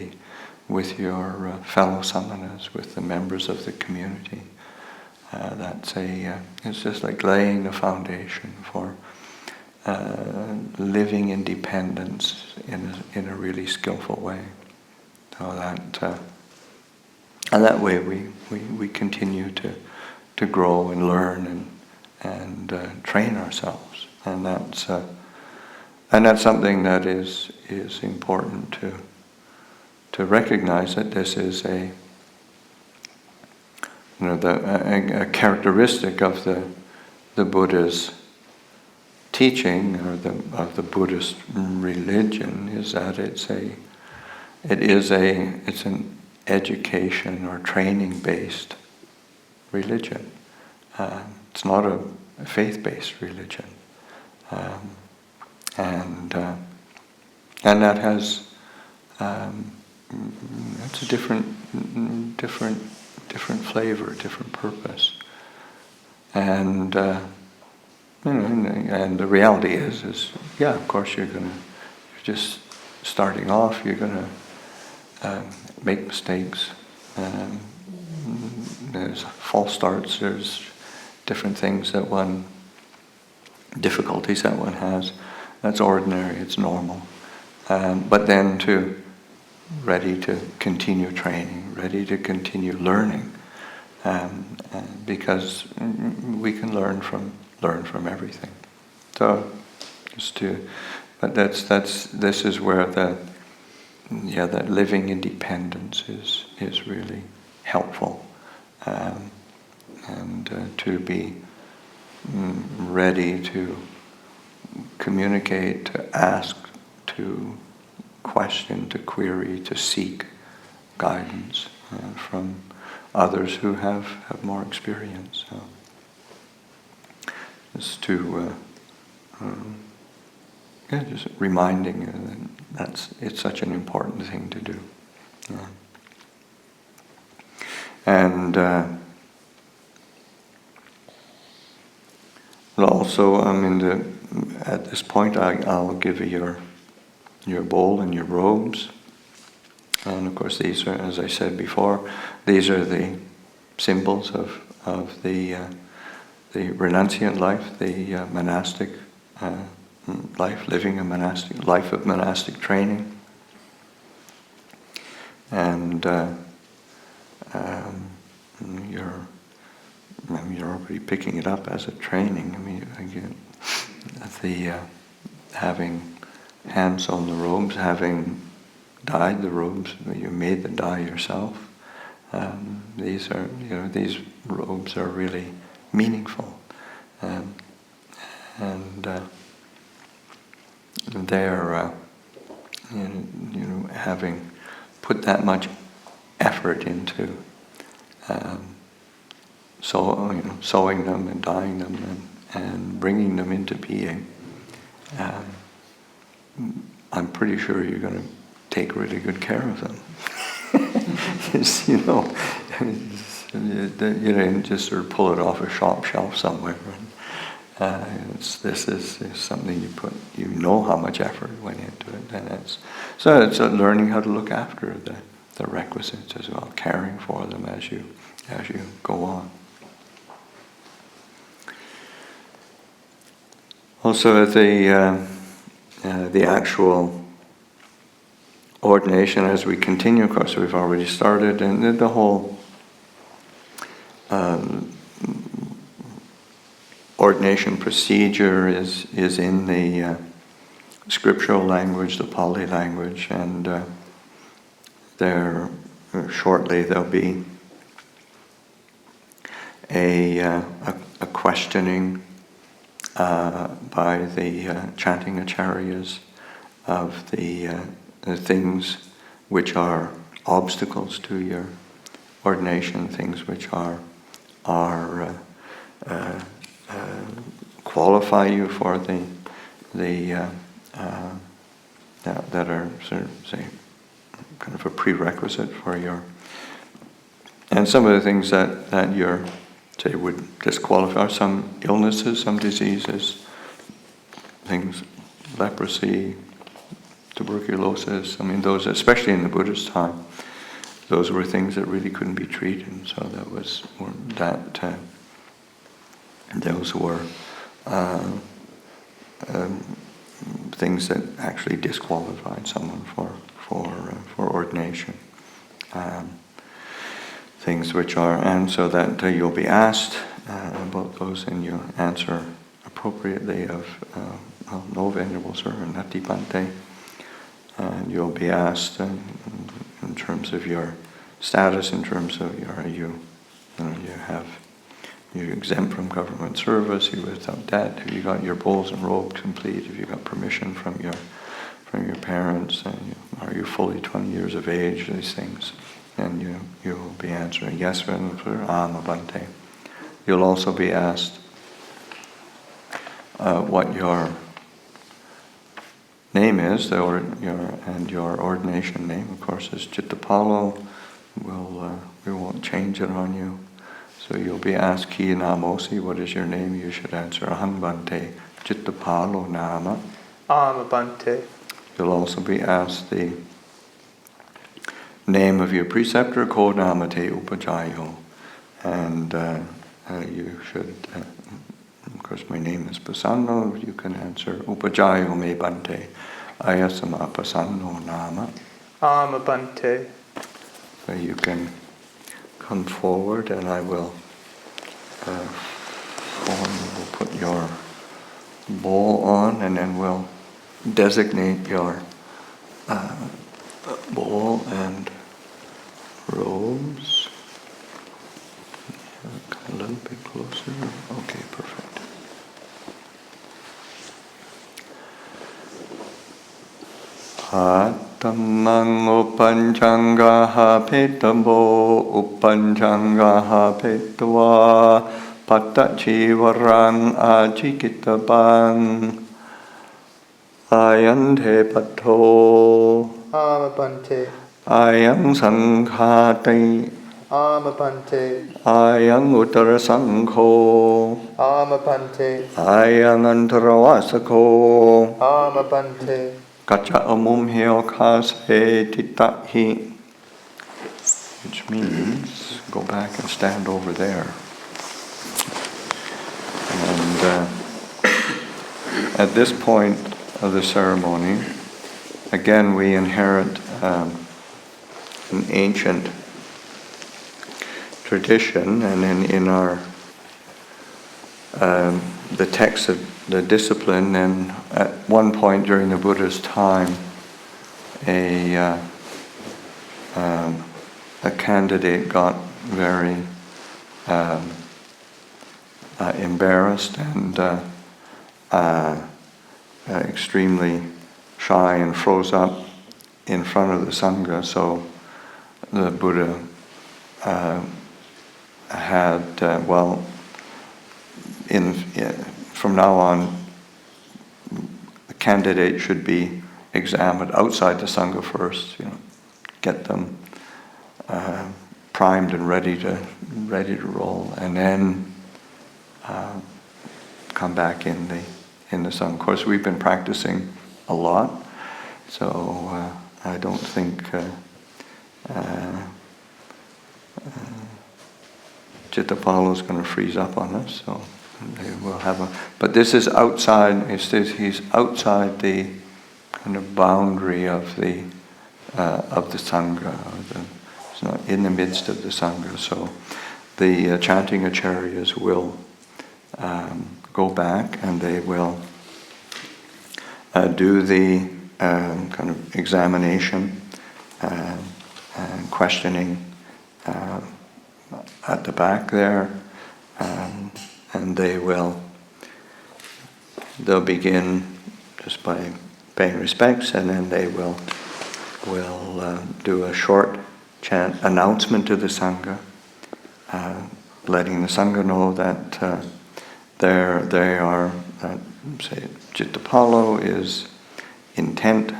your fellow samanas, with the members of the community. It's just like laying the foundation for living in dependence in a really skillful way. So that way we continue to grow and learn and train ourselves, and that's something that is important to recognize, that this is a characteristic of the Buddha's teaching, or of the Buddhist religion, is that it's an education or training-based religion. It's not a faith-based religion, and that has it's a different flavor, different purpose, and and the reality is yeah, of course you're just starting off, you're gonna make mistakes. There's false starts, there's different things difficulties that one has. That's ordinary, it's normal. But then ready to continue training, ready to continue learning, because we can learn from everything. So but this is where that living independence is really helpful, and to be ready to communicate, to ask, to question, to query, to seek guidance from others who have more experience. So just just reminding you that it's such an important thing to do. Yeah. And also, at this point, I'll give you your bowl and your robes. And of course, these are, as I said before, these are the symbols of the renunciant life, the monastic life, living a monastic life of monastic training. And you're already picking it up as a training. Having hands on the robes, having dyed the robes, you made the dye yourself. These robes are really meaningful, and they're having put that much effort into sewing them and dyeing them and bringing them into being. I'm pretty sure you're going to take really good care of them. You didn't just sort of pull it off a shop shelf somewhere. This is something you put. You know how much effort went into it, and it's learning how to look after the requisites as well, caring for them as you go on. Also, the actual ordination, as we continue, of course, we've already started, and the whole ordination procedure is in the scriptural language, the Pali language, and shortly there'll be a questioning by the chanting ācariyas of the things which are obstacles to your ordination, things which are qualify you for that are sort of, say, kind of a prerequisite for your, and some of the things that you're, say, would disqualify, some illnesses, some diseases, things, leprosy, tuberculosis. Those, especially in the Buddha's time, those were things that really couldn't be treated. So those were things that actually disqualified someone for ordination. Things which are, and so that you'll be asked about those, and you answer appropriately of no venerable sir, nati bhante. And you'll be asked in terms of your status, in terms of you're exempt from government service, you're without debt, have you got your bowls and robes complete, have you got permission from your parents, and are you fully 20 years of age, these things. And you will be answering yes, Bhante. You'll also be asked what your name is, and your ordination name, of course, is Cittapālo. We won't change it on you. So you'll be asked, Ki namosi, what is your name? You should answer, Aham Bhante Cittapālo nama. Aham Bhante. You'll also be asked the name of your preceptor, Ko namate upajayo. And you should, of course, my name is Pasanno. You can answer, Upajayo me Bhante Ayasama Pasanno nama. Aham Bhante. So you can come forward, and I will we'll put your bowl on, and then we'll designate your bowl and robes. Come a little bit closer. Okay, perfect. Atamang upanjangaha petamo upanjangaha petwa patachivarang ajikitabang ayante pato Aham Bhante. ayang sanghate Aham Bhante. ayang uttara sangho Aham Bhante. ayang antaravasako Aham Bhante. Kacha amum heokase titahi, which means go back and stand over there. And at this point of the ceremony, again we inherit an ancient tradition, and in our the text of the discipline, and at one point during the Buddha's time, a candidate got very embarrassed and extremely shy and froze up in front of the Sangha. So the Buddha had, from now on, the candidate should be examined outside the Sangha first, get them primed and ready to roll, and then come back in the Sangha. Of course, we've been practicing a lot, so I don't think Cittapālo is going to freeze up on us, so they will have but this is outside. He's outside the kind of boundary of the Sangha. It's not in the midst of the Sangha. So the chanting ācariyas will go back, and they will do the kind of examination and questioning at the back there, and they'll begin just by paying respects, and then they will do a short chant announcement to the Sangha, letting the Sangha know that they are, say, Cittapālo is intent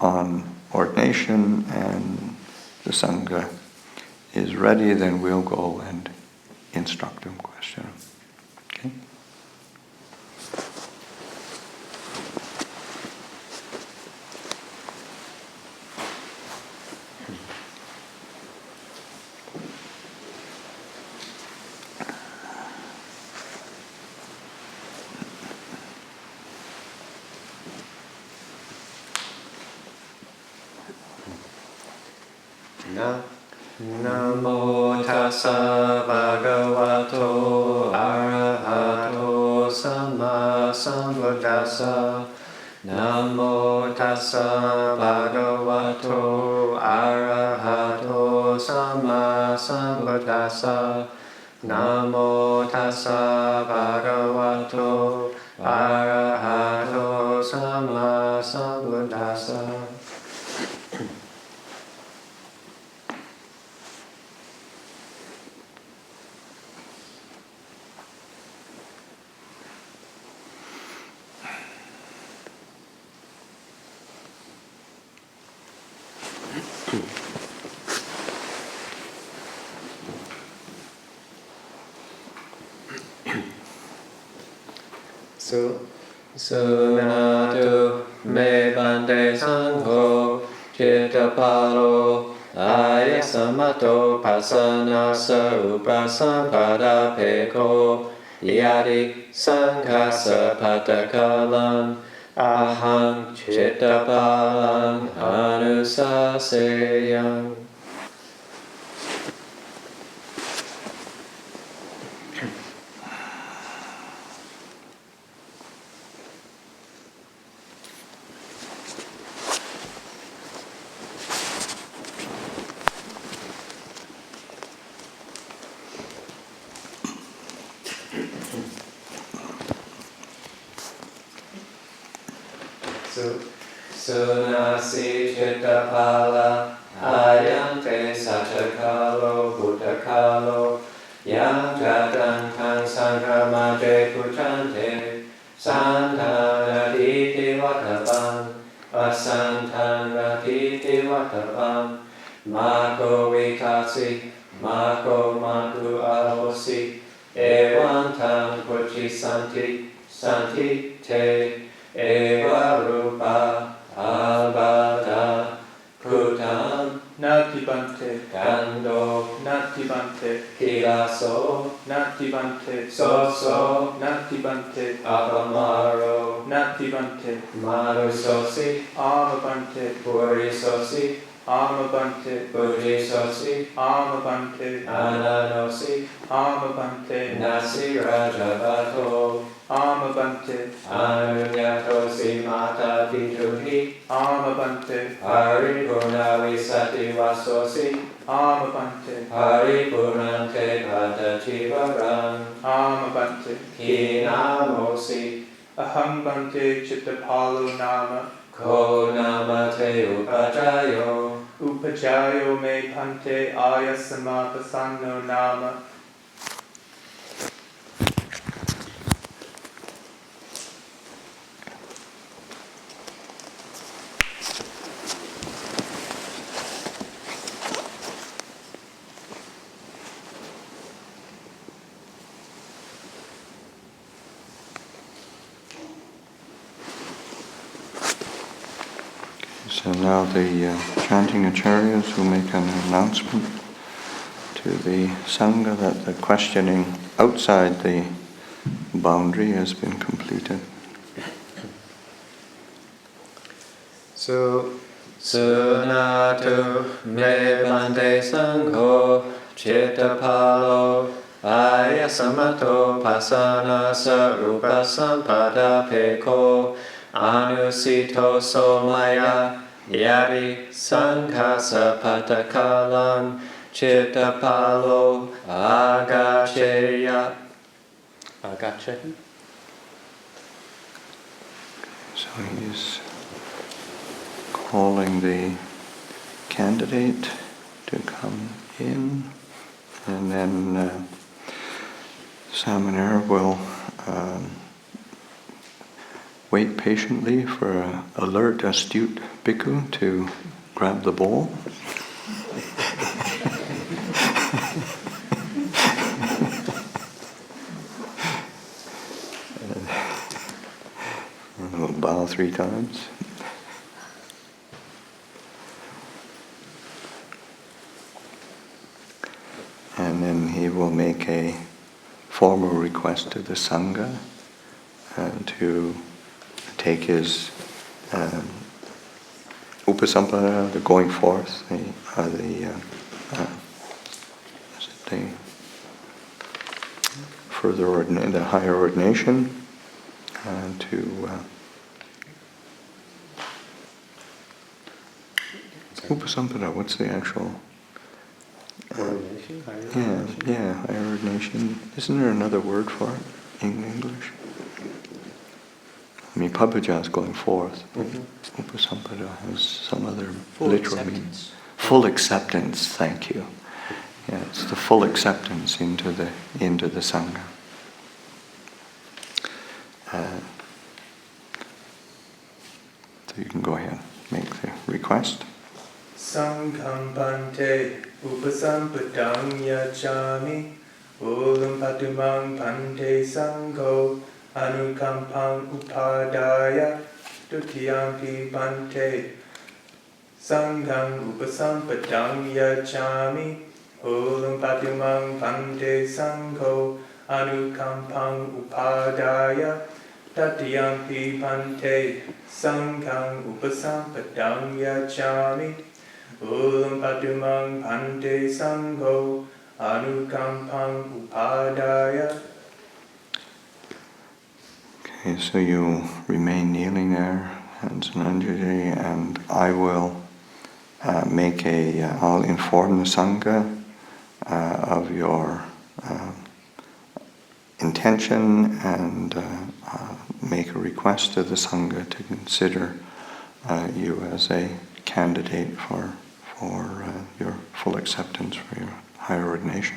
on ordination, and the Sangha is ready. Then we'll go and instruct him, question him. Okay? Namo tassa bhagavato arahato samma sambuddhassa. Namo tassa bhagavato arahato samma sambuddhassa. Namo tassa bhagavato arahato samma sambuddhassa. Sunatu me bande sangho Cittapālo Ayasamato Pasanno Upasampada Bhikkhu Yadi Sangha Patakalam Aham Cittapālam Anusaseyam. Sunasi Cittapāla Ayante Satakalo Bhuttakalo Yang Jatang Kan Sanghamate Puchante Santana Diti Vatapam Asantana Diti Vatapam Mako Vikasi Mako Matu Ahosi Evantam Puchi Santi Te Eva Rupa Abhada Kutam Natibante Kando Natibante Kilaso Natibante Soso Natibante Apamaro Natibante Marusosi Amabante Purisosi Amabante Buddhisosi Amabante Ananosi Amabante Nasi Rajavato Amabante Anunyatosi Mata Vituhi Amabante Paripurna Visati Vasosi Amabante Paripurnante Padativaram Amabante Hinamosi Ahambante Cittapālo Nama Ko Namate Upajayo Upajayo me pante Ayasama Pasanno Nama. So now the chanting ācariyas will make an announcement to the Sangha that the questioning outside the boundary has been completed. So, Sunatu me bande sangho Cittapālo Ayasamato Pasanno Upasampada Bhikkhu Anusito Somaya Yadi Sangha Patakalam Cittapālo Agacchaya. So he's calling the candidate to come in, and then Sāmaṇera will wait patiently for an alert, astute bhikkhu to grab the bowl. And we'll bow 3 times. And then he will make a formal request to the Sangha to take his upasampada, the going forth, the further the higher ordination, to upasampada. What's the actual? Ordination? Higher ordination. Isn't there another word for it in English? I mean, pabbajja is going forth. Upasampada has some other literal meaning. Full acceptance. Thank you. Yeah, it's the full acceptance into the Sangha. So you can go ahead, make the request. Sangham Bhante Upasampadang Yachami Ulam Patumang Bhante Sangho Anukampang Upadaya Dutiyampi Bhante Sangham Upasampadang Yachami Ulam Patumang Bhante Sangho Anukampang Upadaya Tatiyampi Bhante Sangham Upasampadang Yachami Ulam Patumang Bhante Sangho Anukampang Upadaya. Okay, so you remain kneeling there, hands in Anjali, and I will I'll inform the Sangha of your intention and make a request to the Sangha to consider you as a candidate for your full acceptance for your higher ordination.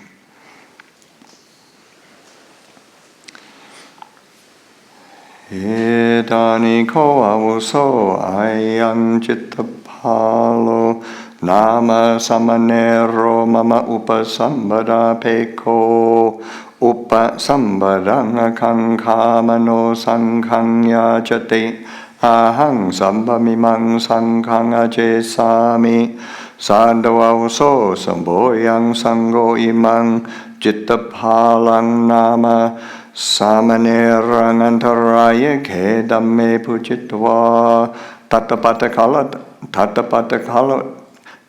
Ñaniko avuso Ayang Cittapālo Nama Sāmaṇero mama upasambhada peko upasambhadang kaṅkamano sanghang yajate ahang sambhamimang sanghang ajesami sadhavauso samboyang sangho imang Cittapālang nama Sāmaṇerang antaraya ke dhamme pujitva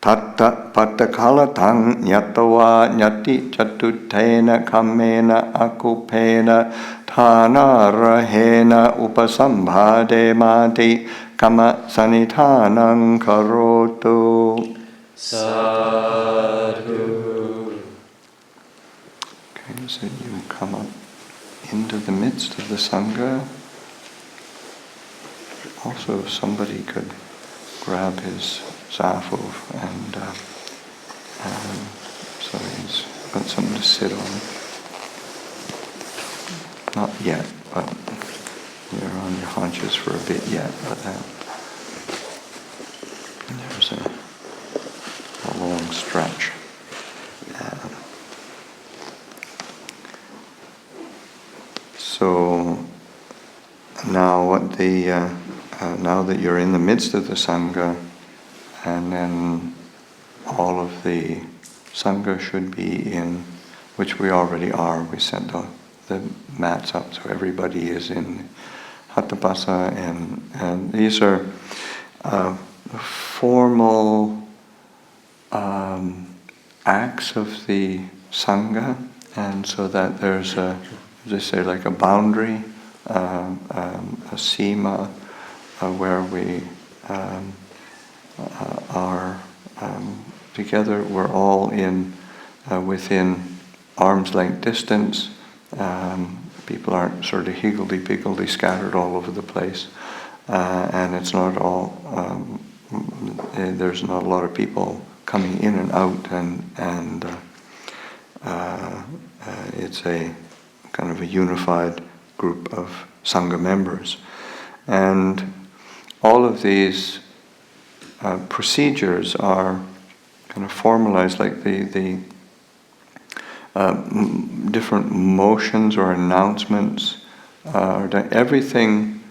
Tattapatakala tang nyatawa nyati chatutena kamena akupena thana rahena upasambhade mati kama sanithanang karotu. Sadhu. Okay, so you come up into the midst of the Sangha. Also, if somebody could grab his zafu and so he's got something to sit on. Not yet, but you're on your haunches for a bit yet, but there's a long stretch. So now now that you're in the midst of the Sangha, and then all of the Sangha should be in, which we already are. We set the mats up, so everybody is in Hatapasa, and these are formal acts of the Sangha, and so that there's as they say, like a boundary, a sima, where we are together. We're all in within arm's length distance. People aren't sort of higgledy-piggledy scattered all over the place, and it's not all. There's not a lot of people coming in and out, and it's a kind of a unified group of Sangha members, and all of these procedures are kind of formalized, like the different motions or announcements are done. Everything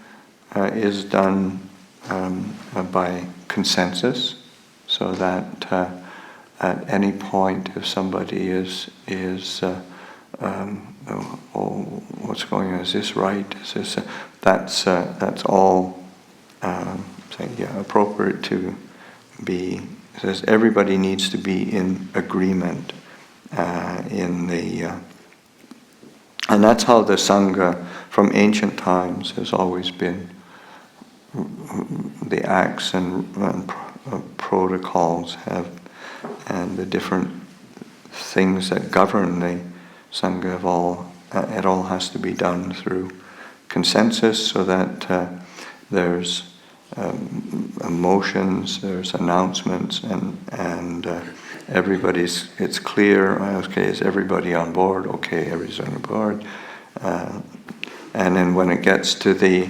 is done by consensus, so that at any point, if somebody is what's going on? Is this right? Is this that's all appropriate to be. It says everybody needs to be in agreement in the, and that's how the Sangha from ancient times has always been. The acts and protocols have, and the different things that govern the Sangha have it all has to be done through consensus, so that there's emotions, there's announcements, and it's clear. Okay, is everybody on board? Okay, everybody's on board. And then when it gets to the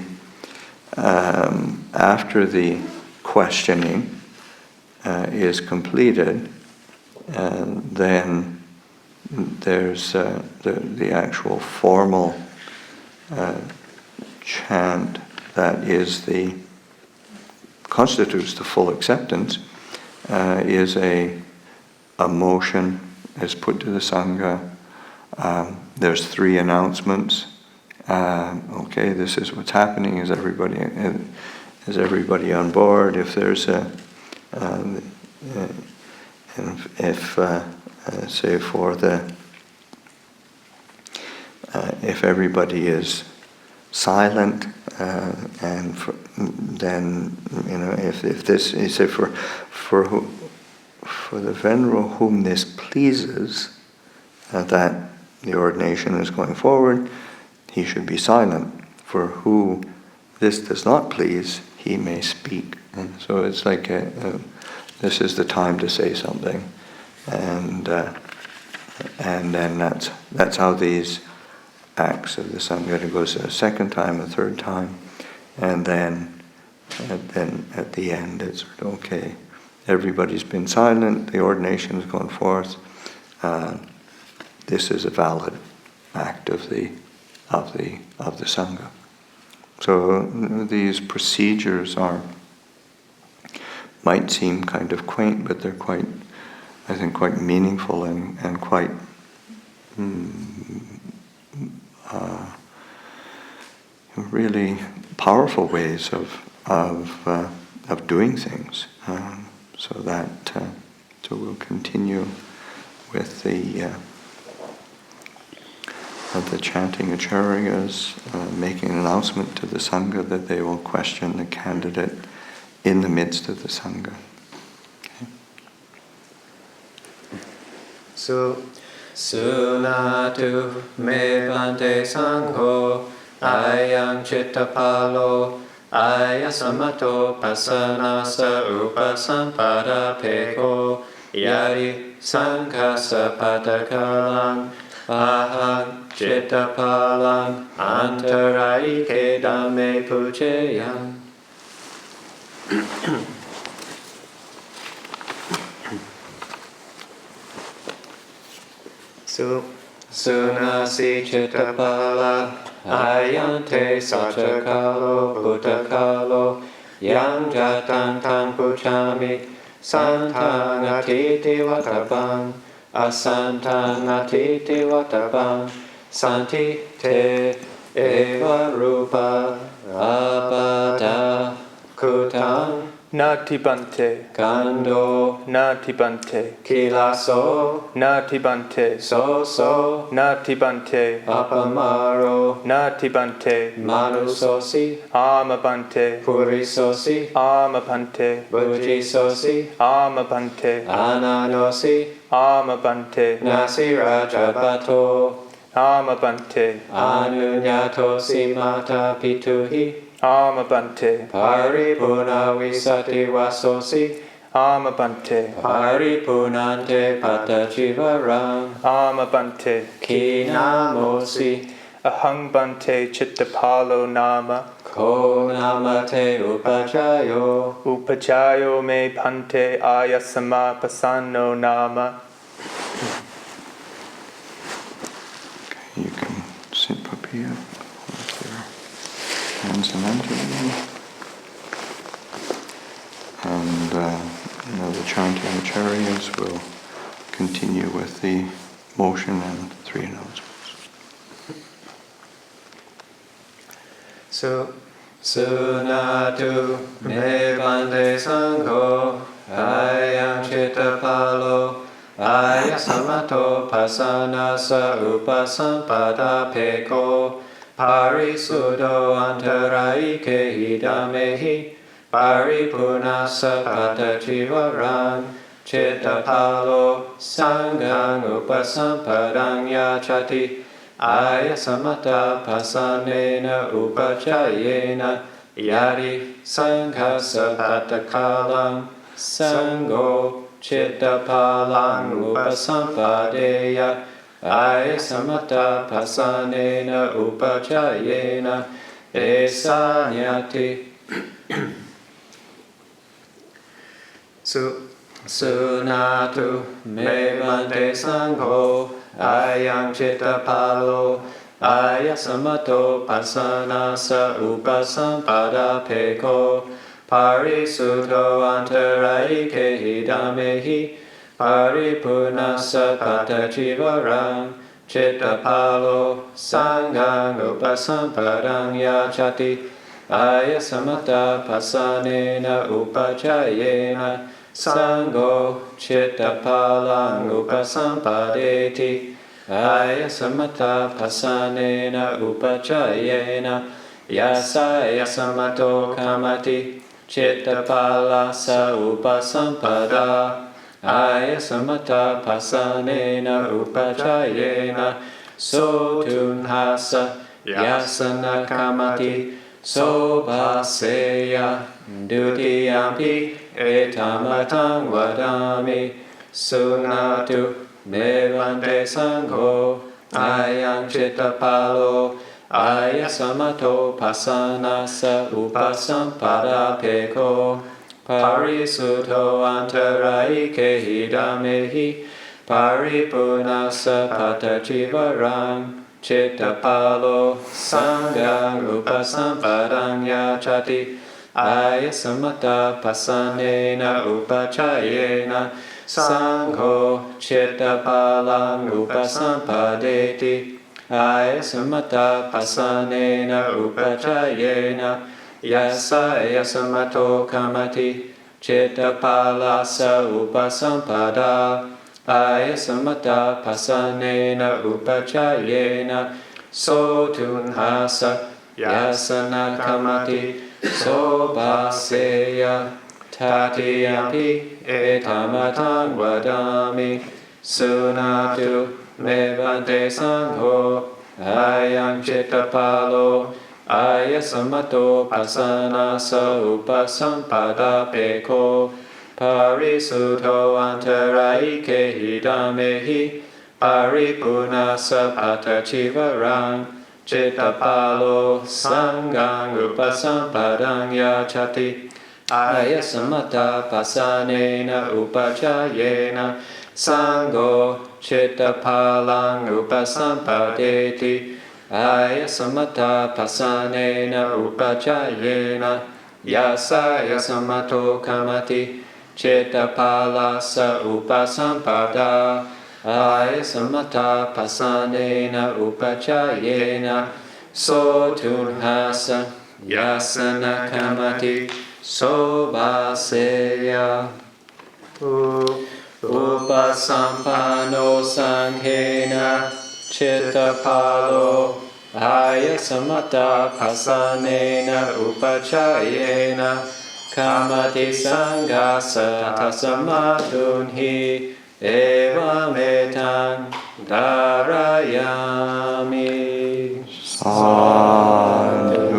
after the questioning, is completed, then there's the actual formal chant that constitutes the full acceptance, is a motion, is put to the Sangha. There's 3 announcements. Okay, this is what's happening. Is everybody on board? If there's if everybody is silent, then if this is for the venerable whom this pleases, that the ordination is going forward, he should be silent. For who this does not please, he may speak. And so it's like this is the time to say something, and then that's how these acts of the Sangha goes a second time, a third time, and then at the end it's okay. Everybody's been silent. The ordination is going forth. This is a valid act of the Sangha. So these procedures might seem kind of quaint, but they're quite meaningful and quite really powerful ways of doing things. So we'll continue with the chanting ācariyas, making an announcement to the Sangha that they will question the candidate in the midst of the Sangha. Okay. So, Sunatu me bhante sangho, ayang Cittapālo, ayasamato pasanasa upasampada peko, yari sankasa patakalang, ahang Cittapālang, antarayike dhamme pucheyang. Sunasi Cittapāla, ayante saccakalo bhuttakalo, yang jatang tang puchami, santang atiti vattabang, asantang atiti vattabang, santi te eva rupa abada kutang. Nati bante, Kando, nati bante, kilaso, nati bante, so, nati bante, apamaro, nati bante, manusosi, amabante, purisosi, amabante, bujisosi, amabante, ananosi, amabante, nasirajabato, amabante, anunyatosi mata pituhi, amabante, paripurna visati vasosi, amabante, paripunante patachivarang, amabante, kinamosi, ahang bante Cittapālo nama, ko namate upajayo, upajayo me bhante Abhayagiri Pasanno nama. Okay, you can sit up here. Hands and entering. And the chanting ācariyas will continue with the motion and 3 announcements. So, Sunatu me bhante sangho, ayang Cittapālo, ayasamato pasanasa upasampada peko, parisuddho antarayike hidamehi, paripurnasa patachivaran, Cittapālo sanghang upasampadang yachati, ayasamata pasanena upachayena, yari sanghasa patakalang, sangho Cittapālang upasampadeya, ayasamata pasanena upachayena, esanyati. So Sunatu me bante sangho ayang Cittapālo ayasamato pasana sa upasampada peko parisuto antaraike hidamehi paripurnasa patachivarang Cittapālo sangang upasampadang yachati ayasamata pasanena upachayena Sangho Cittapalang upasampadeti ayasamata pasanena upachayena yasaya samato kamati Cittapala sa upasampada ayasamata pasanena upachayena sotunhasa yasana kamati Sobaseya dutiyampi etamatang vadami sunatu me bante sangho ayang Cittapālo ayasamato pasana sa upasampada peko parisuto antaraike hidamehi paripurnasa patachivarang Cittapālo sangang upasampadang yachati ayasamata pasanena upachayena sangho Cittapalang upasampadeti ayasamata pasanena upachayena yasaya samato kamati Cittapala sa upasampada ayasamata pasanena upachayena sotunhasa yasana kamati sobaseya tatiyampi etamatang vadami sunatu me bante sangho ayang Cittapālo ayasamato pasana sa upasampada peko parisuto antaraike hidamehi paripurnasa patachivarang Cittapālo sangang upasampadang yachati ayasamata pasanena upachayena sangho Cittapalang upasampadeti ayasamata pasanena upachayena yasaya samato kamati Cittapala sa upasampada ayasamata pasanena upachayena sotunhasa yasana kamati sobaseya upasampanno sanghena Cittapālo ayasamata pasanena upachayena kamati sanghasa tasamadunhi evametang dharayami. Sadhu.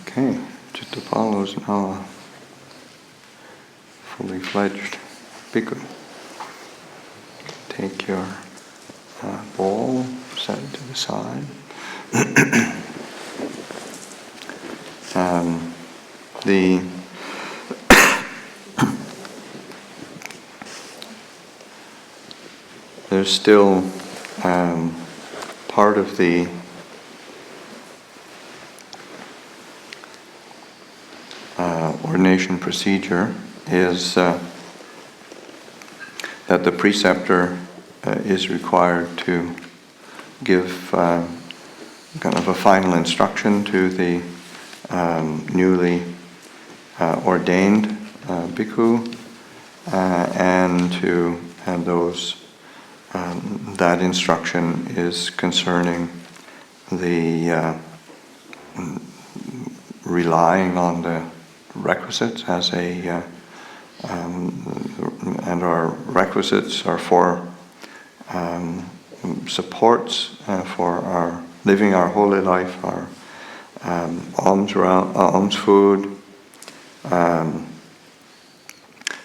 Okay, Cittapālo is now a fully fledged bhikkhu. Take your bowl, set it to the side. There's still part of the ordination procedure is that the preceptor is required to give kind of a final instruction to the newly ordained bhikkhu, and to have those that instruction is concerning the relying on the requisites as a and our requisites are for supports for our living our holy life, our alms food,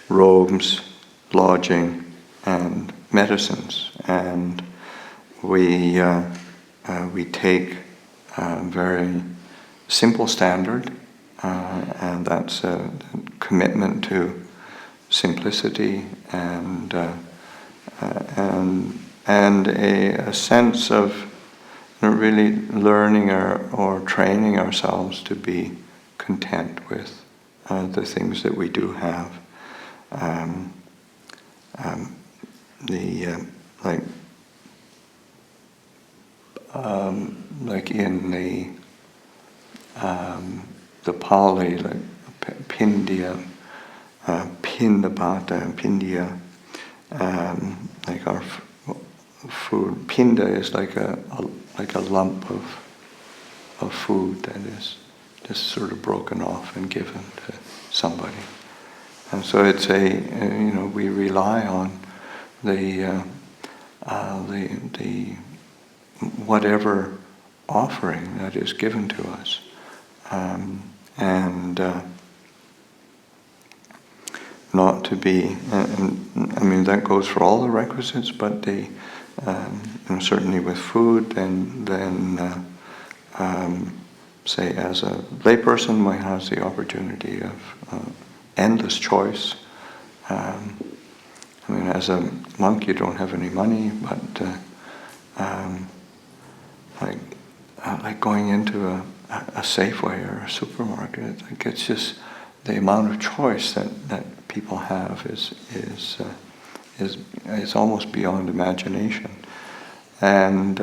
robes, lodging, and medicines. And we take a very simple standard and that's a commitment to simplicity and a sense of really learning or training ourselves to be content with the things that we do have. Like in the Pali, like Pindya, Pindapata and Pindya, like our food. Pinda is like a lump of food that is just sort of broken off and given to somebody. And so it's we rely on the whatever offering that is given to us, and not to be. That goes for all the requisites, but certainly with food, then say as a layperson, one has the opportunity of endless choice. As a monk, you don't have any money, but like going into a Safeway or a supermarket, like it's just the amount of choice that people have is almost beyond imagination. And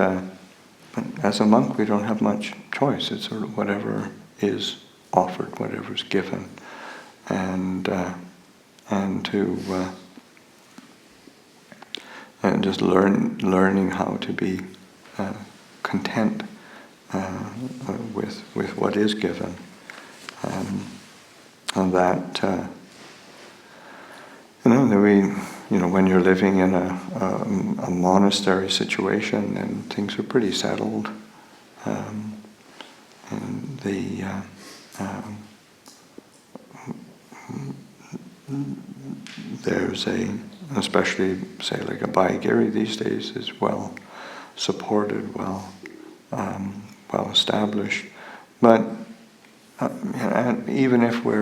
but as a monk, we don't have much choice. It's sort of whatever is offered, whatever is given, and just learning how to be content with what is given, and that when you're living in a monastery situation, then things are pretty settled, and there's especially say like Abhayagiri these days is well supported, well established, but even if we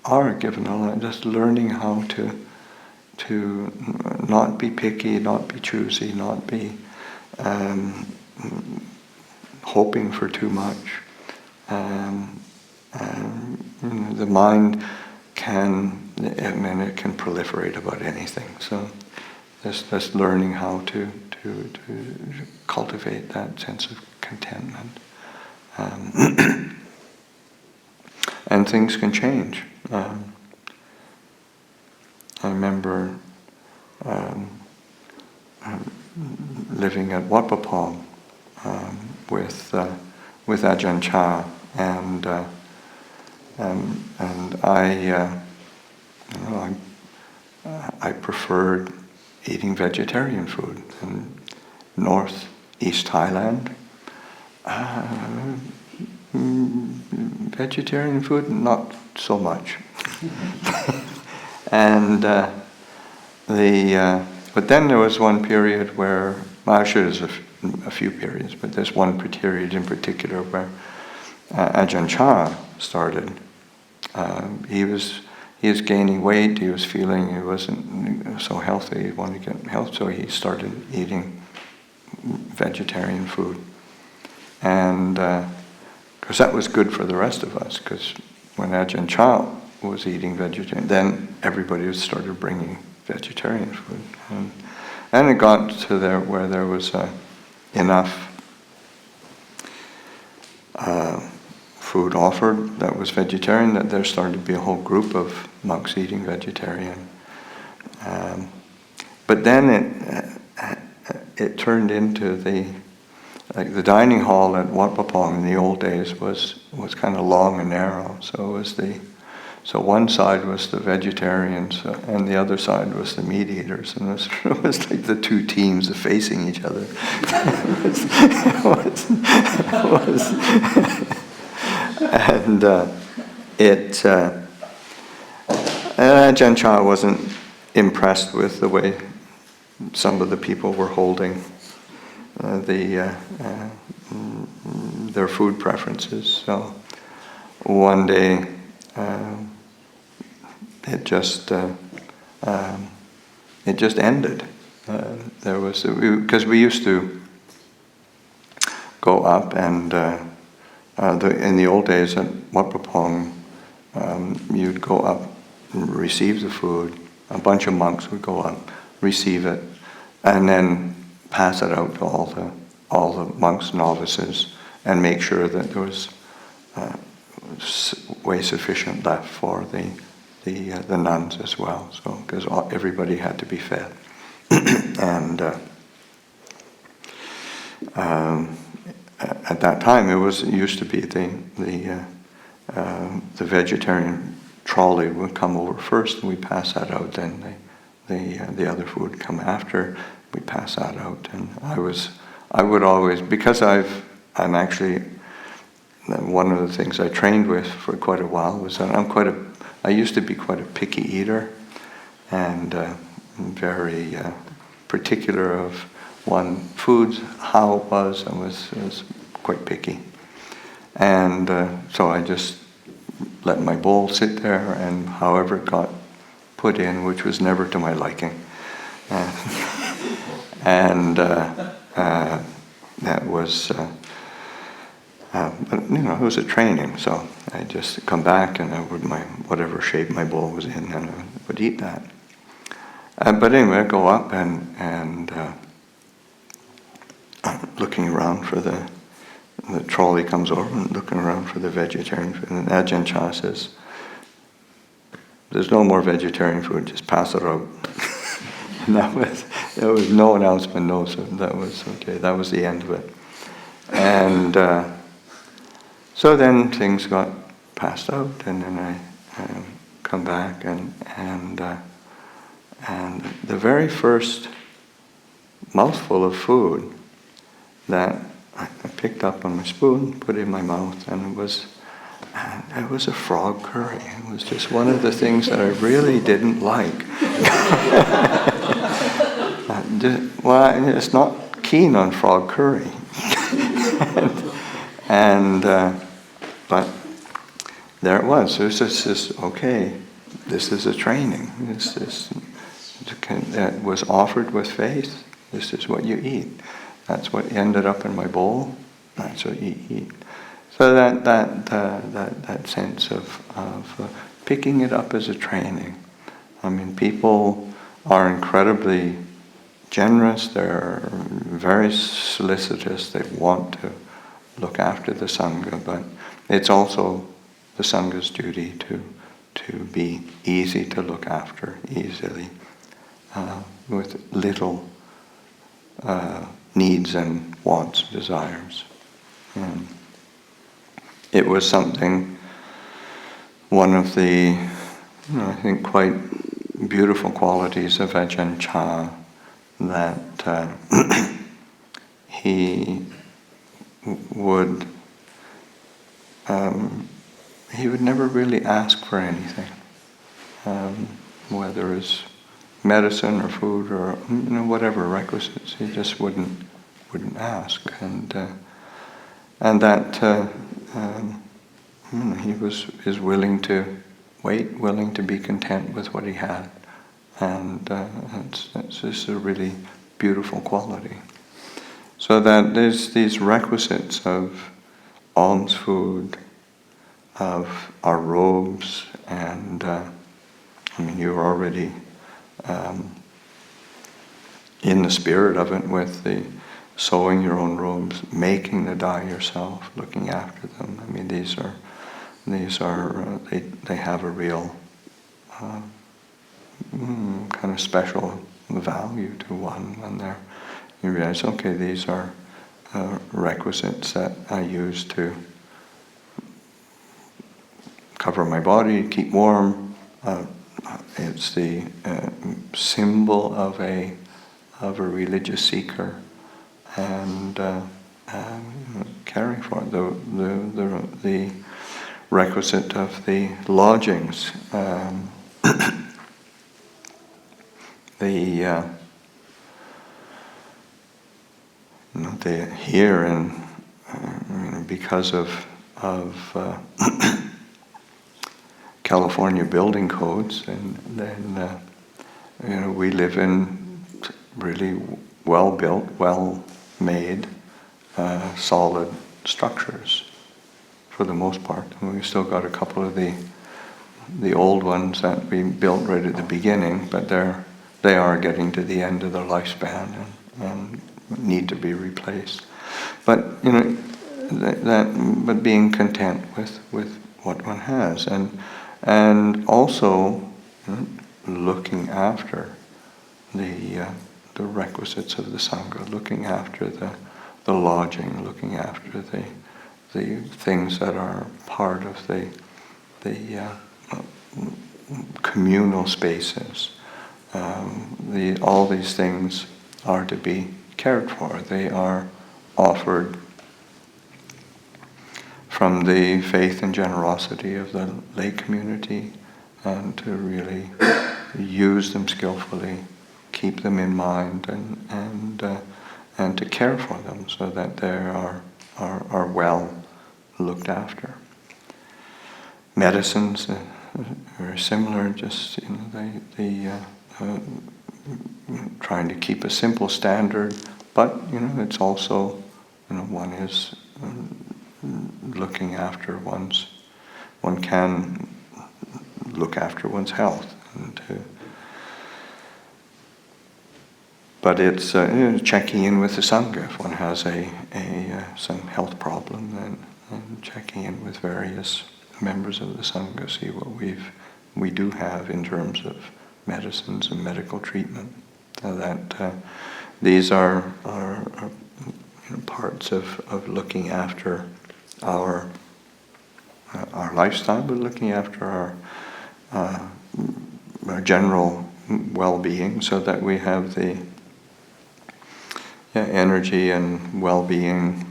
are given all that, just learning how to not be picky, not be choosy, not be hoping for too much. The mind it can proliferate about anything. So just learning how to cultivate that sense of contentment. And things can change. I remember living at Wat Pah Pong with Ajahn Chah, and I preferred eating vegetarian food in northeast Thailand. Vegetarian food, not so much. And but then there was one period where, actually there's a few periods, but there's one period in particular where Ajahn Chah started. He was gaining weight. He was feeling he wasn't so healthy. He wanted to get health, so he started eating vegetarian food, and because that was good for the rest of us. Because when Ajahn Chah was eating vegetarian, then everybody started bringing vegetarian food, and it got to there where there was enough food offered that was vegetarian that there started to be a whole group of monks eating vegetarian. But then it turned into the dining hall at Wat Pah Pong in the old days was kind of long and narrow. So one side was the vegetarians and the other side was the meat eaters, and it was like the two teams facing each other. And Ajahn Chah wasn't impressed with the way some of the people were holding their food preferences. So one day it just ended. There was, because we used to go up and in the old days at Wat Pah Pong, you'd go up, receive the food. A bunch of monks would go up, receive it, and then pass it out to all the monks, novices, and make sure that there was way sufficient left for the nuns as well. So because everybody had to be fed, and at that time it used to be the vegetarian trolley would come over first, and we pass that out. Then the other food would come after. We pass that out, and I would always, because I'm actually, one of the things I trained with for quite a while was that I used to be quite a picky eater, and very particular of foods, how it was. I was quite picky, and so I just let my bowl sit there, and however it got put in, which was never to my liking, and that was. But it was a training, so I just come back and I would whatever shape my bowl was in, and I would eat that. But anyway, I go up and looking around for the trolley comes over and looking around for the vegetarian food, and Ajahn Chah says, "There's no more vegetarian food, just pass it out." And there was no announcement, no, so that was okay, that was the end of it. And so then things got passed out, and then I come back, and the very first mouthful of food that I picked up on my spoon, put it in my mouth, and it was a frog curry. It was just one of the things that I really didn't like. Well, it's not keen on frog curry. But there it was. So it's just okay, this is a training. That was offered with faith. This is what you eat. That's what ended up in my bowl. That's what you eat. So that sense of picking it up as a training. I mean, people are incredibly generous. They're very solicitous. They want to look after the Sangha, but it's also the Sangha's duty to be easy to look after, easily, with little needs and wants, desires. And it was something, one of the, I think, quite beautiful qualities of Ajahn Chah, that he would never really ask for anything, whether it's medicine or food or whatever requisites. He just wouldn't ask, and that he is willing to wait, willing to be content with what he had, and it's just a really beautiful quality. So that there's these requisites of alms food, of our robes, and you're already in the spirit of it with the sewing your own robes, making the dye yourself, looking after them. I mean, these are they have a real kind of special value to one when you realize, okay, these are requisites that I use to cover my body, keep warm. It's the symbol of a religious seeker, and caring for it. The requisite of the lodgings, here, and because of California building codes, and then we live in really well-built, well-made, solid structures for the most part. And we've still got a couple of the old ones that we built right at the beginning, but they are getting to the end of their lifespan and need to be replaced. But but being content with what one has, and also looking after the requisites of the Sangha, looking after the lodging, looking after the things that are part of the communal spaces. All these things are to be cared for. They are offered from the faith and generosity of the lay community, and to really use them skillfully, keep them in mind, and to care for them so that they are well looked after. Medicines are very similar, just trying to keep a simple standard, but it's also one is looking after one can look after one's health, but it's checking in with the Sangha if one has some health problem, and checking in with various members of the Sangha, see what we do have in terms of medicines and medical treatment. These are parts of looking after our lifestyle, but looking after our general well-being, so that we have the energy and well-being,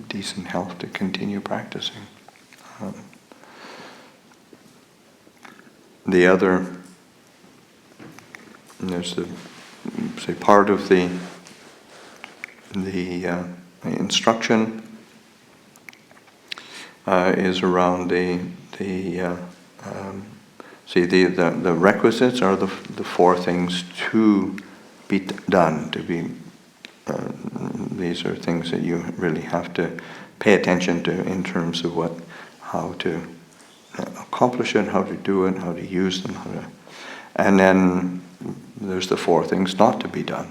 decent health to continue practicing. The other, there's part of the instruction is around the requisites are the four things to be done, to be. These are things that you really have to pay attention to in terms of how to accomplish it, how to do it, how to use them, and then there's the four things not to be done,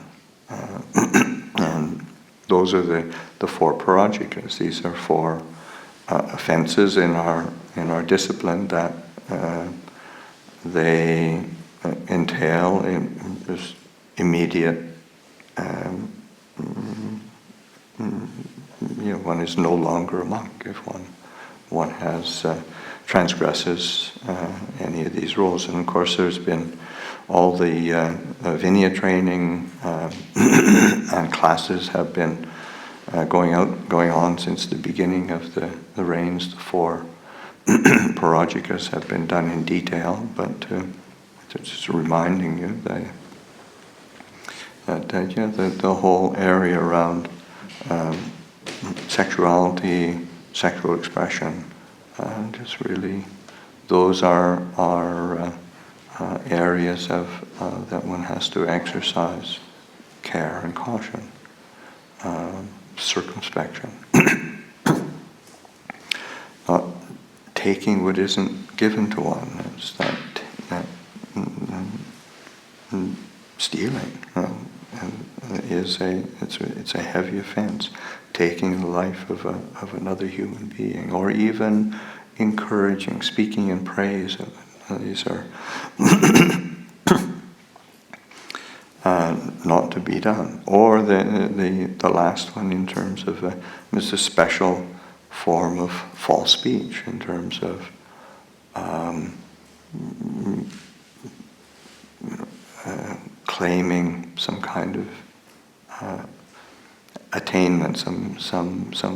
and those are the four parajikas. These are four offenses in our discipline that they entail just immediate. One is no longer a monk if one has transgresses any of these rules. And of course, there's been all the Vinaya training and classes have been going on since the beginning of the reigns. The four parajikas have been done in detail, but just reminding you that the whole area around sexuality, sexual expression, just really those are areas of that one has to exercise care and caution, circumspection, not taking what isn't given to one. It's that stealing. It's a heavy offense, taking the life of another human being, or even encouraging, speaking in praise of it. These are not to be done. Or the last one in terms of is a special form of false speech in terms of claiming some kind of attainment, some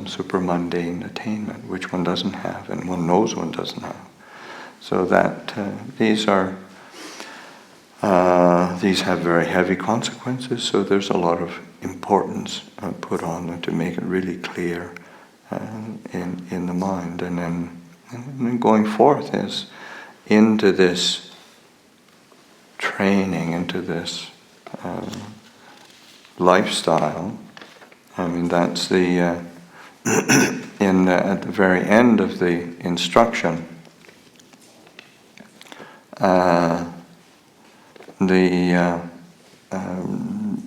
super mundane attainment, which one doesn't have, and one knows one doesn't have. So that these have very heavy consequences. So there's a lot of importance put on them to make it really clear in the mind, and then going forth into this training, into this lifestyle. I mean, that's the at the very end of the instruction.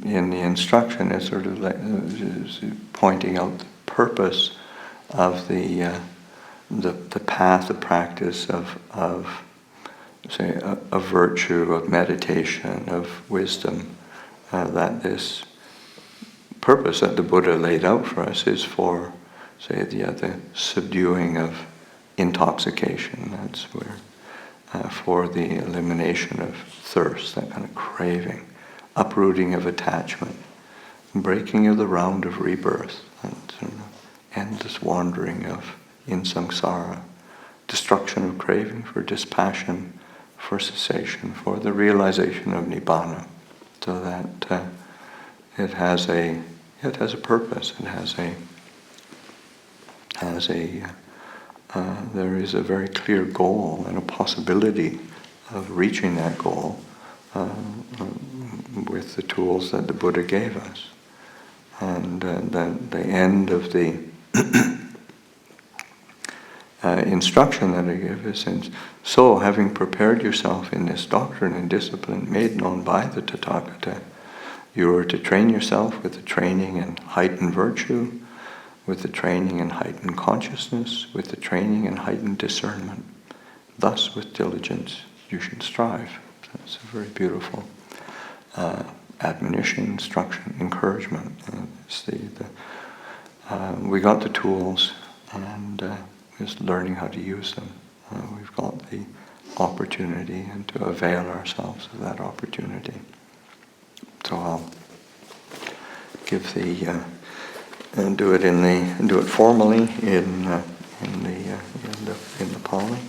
In the instruction is sort of like pointing out the purpose of the path, the practice of say a virtue, of meditation, of wisdom. That this purpose that the Buddha laid out for us is for, say, the subduing of intoxication. That's where for the elimination of thirst, that kind of craving, uprooting of attachment, breaking of the round of rebirth, and endless wandering in samsara, destruction of craving, for dispassion, for cessation, for the realization of nibbana, so that it has a purpose. There is a very clear goal and a possibility of reaching that goal with the tools that the Buddha gave us. And the end of the instruction that I give is, so having prepared yourself in this doctrine and discipline made known by the Tathagata, you are to train yourself with the training in heightened virtue, with the training in heightened consciousness, with the training in heightened discernment. Thus, with diligence, you should strive. That's a very beautiful admonition, instruction, encouragement. We got the tools, and just learning how to use them. We've got the opportunity, and to avail ourselves of that opportunity. So I'll give and do it formally in the Pali.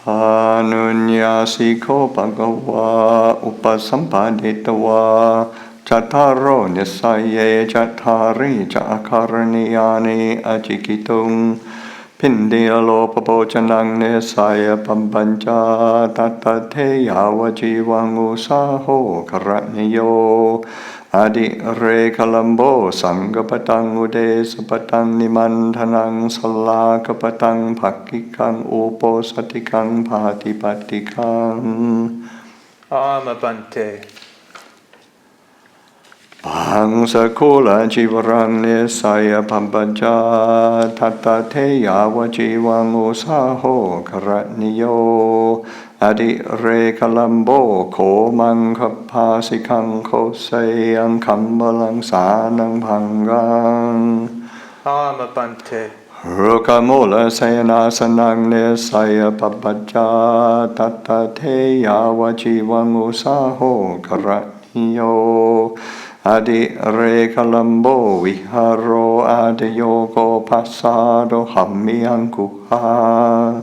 Anunyasiko bhagava upasampaditawa chattaro nisaye chattari cha ācariyani ajikitung Pindiyalo papochanang nisaya pampancha tatate yawa jivang usaho karatniyo adi re kalambo sangapatang udesapatang nimandhanang salakapatang pakikang uposatikang patipatikang Amabante. Bhangsa kula jivarang nisaya pampaja tatate yawa jivang usaho karatniyo adi re kalambo ko mangkapasikang kosayang kambalang sanang bhangang Amabante. Rukamula sayanasanang nisaya pampaja tatate yawa jivang usaho karatniyo Adi re kalambo viharo adiyoko pasado hammiyang kuha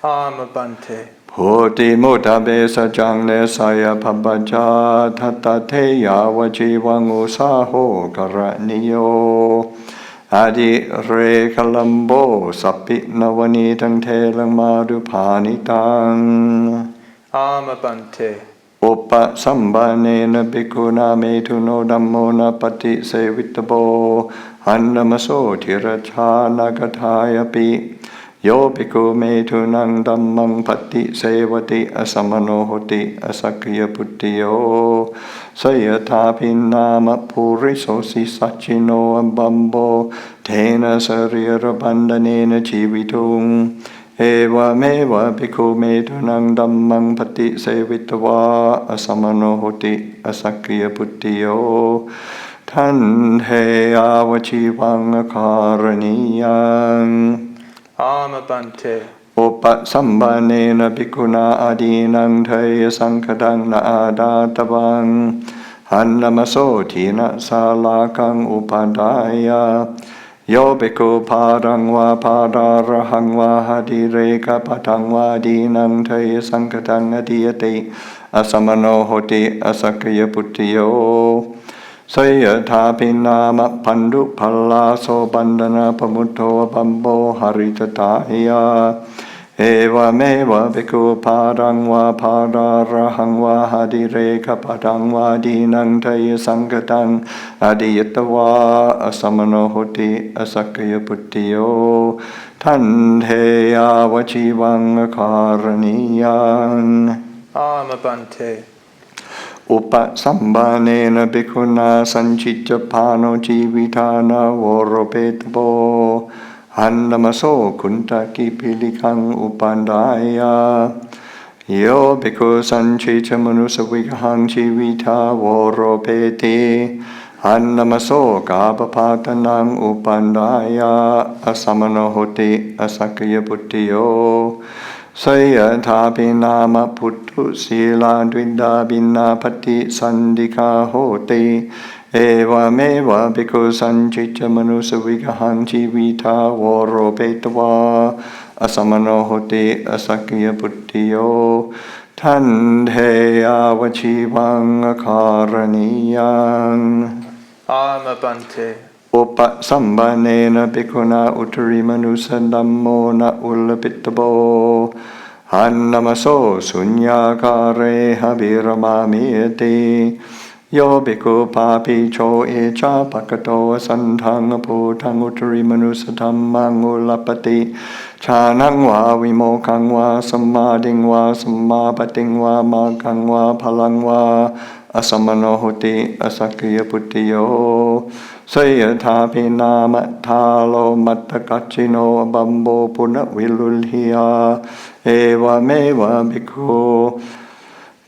Amabante. Poti mutabe sajang nesaya pampaja tatate yawa jivang usaho karatniyo Adi re kalambo sapit navanitang telang madupanitang Amabante. Upa sambanena bhikkhuna metuno dhammo na pati sevitabo annamaso tiracha nagathāyapi yo bhikkhu metunang dhammang pati sevati asamano hoti asakya puttiyo sayatapin nama puriso si sachino ambambo tena sarira bandhanena jivitung Eva meva bhikkhu metunang dhammang pati sevitava asamano hoti asakya puttiyo tanhe avachivang ācaraniyang Amabante. Upa sambanena bhikkhuna adinang thaya sankadang na adatavang annamaso tina salakang upadaya Yo bhikkhu padang va padarahang va hadireka patang va dinang thaya sankatang adiyate asamano hoti asakya puttiyo Sayatha pinama pandu palaso bandana pamuto bambo haritataya eva meva bhikkhu padang va padarahang va hadireka padang va dinang taya sangatang adiyatava asamano hoti asakaya puttiyo tandheya vachivang karaniyan Āmabhante. Upasambhanena bhikkhuna sancitapāno jivitana voropetabo annamaso kuntaki pilikang upandaya yo bhikkhu sancita manusavigahang jivita voropeti annamaso gāpapatanang upandaya asamano hoti asakaya puttiyo Sayatha pinama puttu sila dvinda binna pati sandika hoti eva meva bhikkhu sancicca manusa vigahang jivita voropetava asamano hoti asakya puttiyo tandheya vachivang akaraniyang Āmabhante. Upasambhanena bhikkhuna uttarimanusadhammo na ullapitabo annamaso sunyakare haviramamiyati yo bhikkhu papi cho echa pakato asandhang apotang uttarimanusadhammang ullapati chanang va vimokang va sammading va sammapating va maggang va phalang va asamano hoti asakya puttiyo Sayatha pinama thalo mattakachino bambo puna vilulhiya eva meva bhikkhu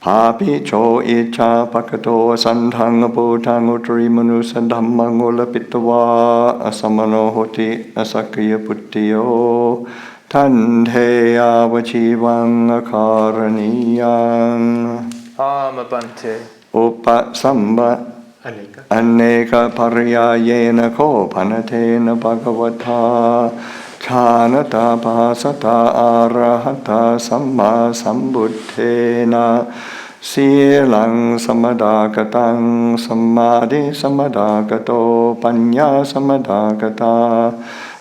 papi cho icha pakato sandhang apotang uttarimanusadhammang ullapitava asamano hoti asakya puttiyo tandheya vachivang akaraniyang Āmabhante. Upasambha Aneka paryayena ko panatena bhagavata chanata pasata arahata samma sambuddhena silang samadakatang samadhi samadakato panya samadakata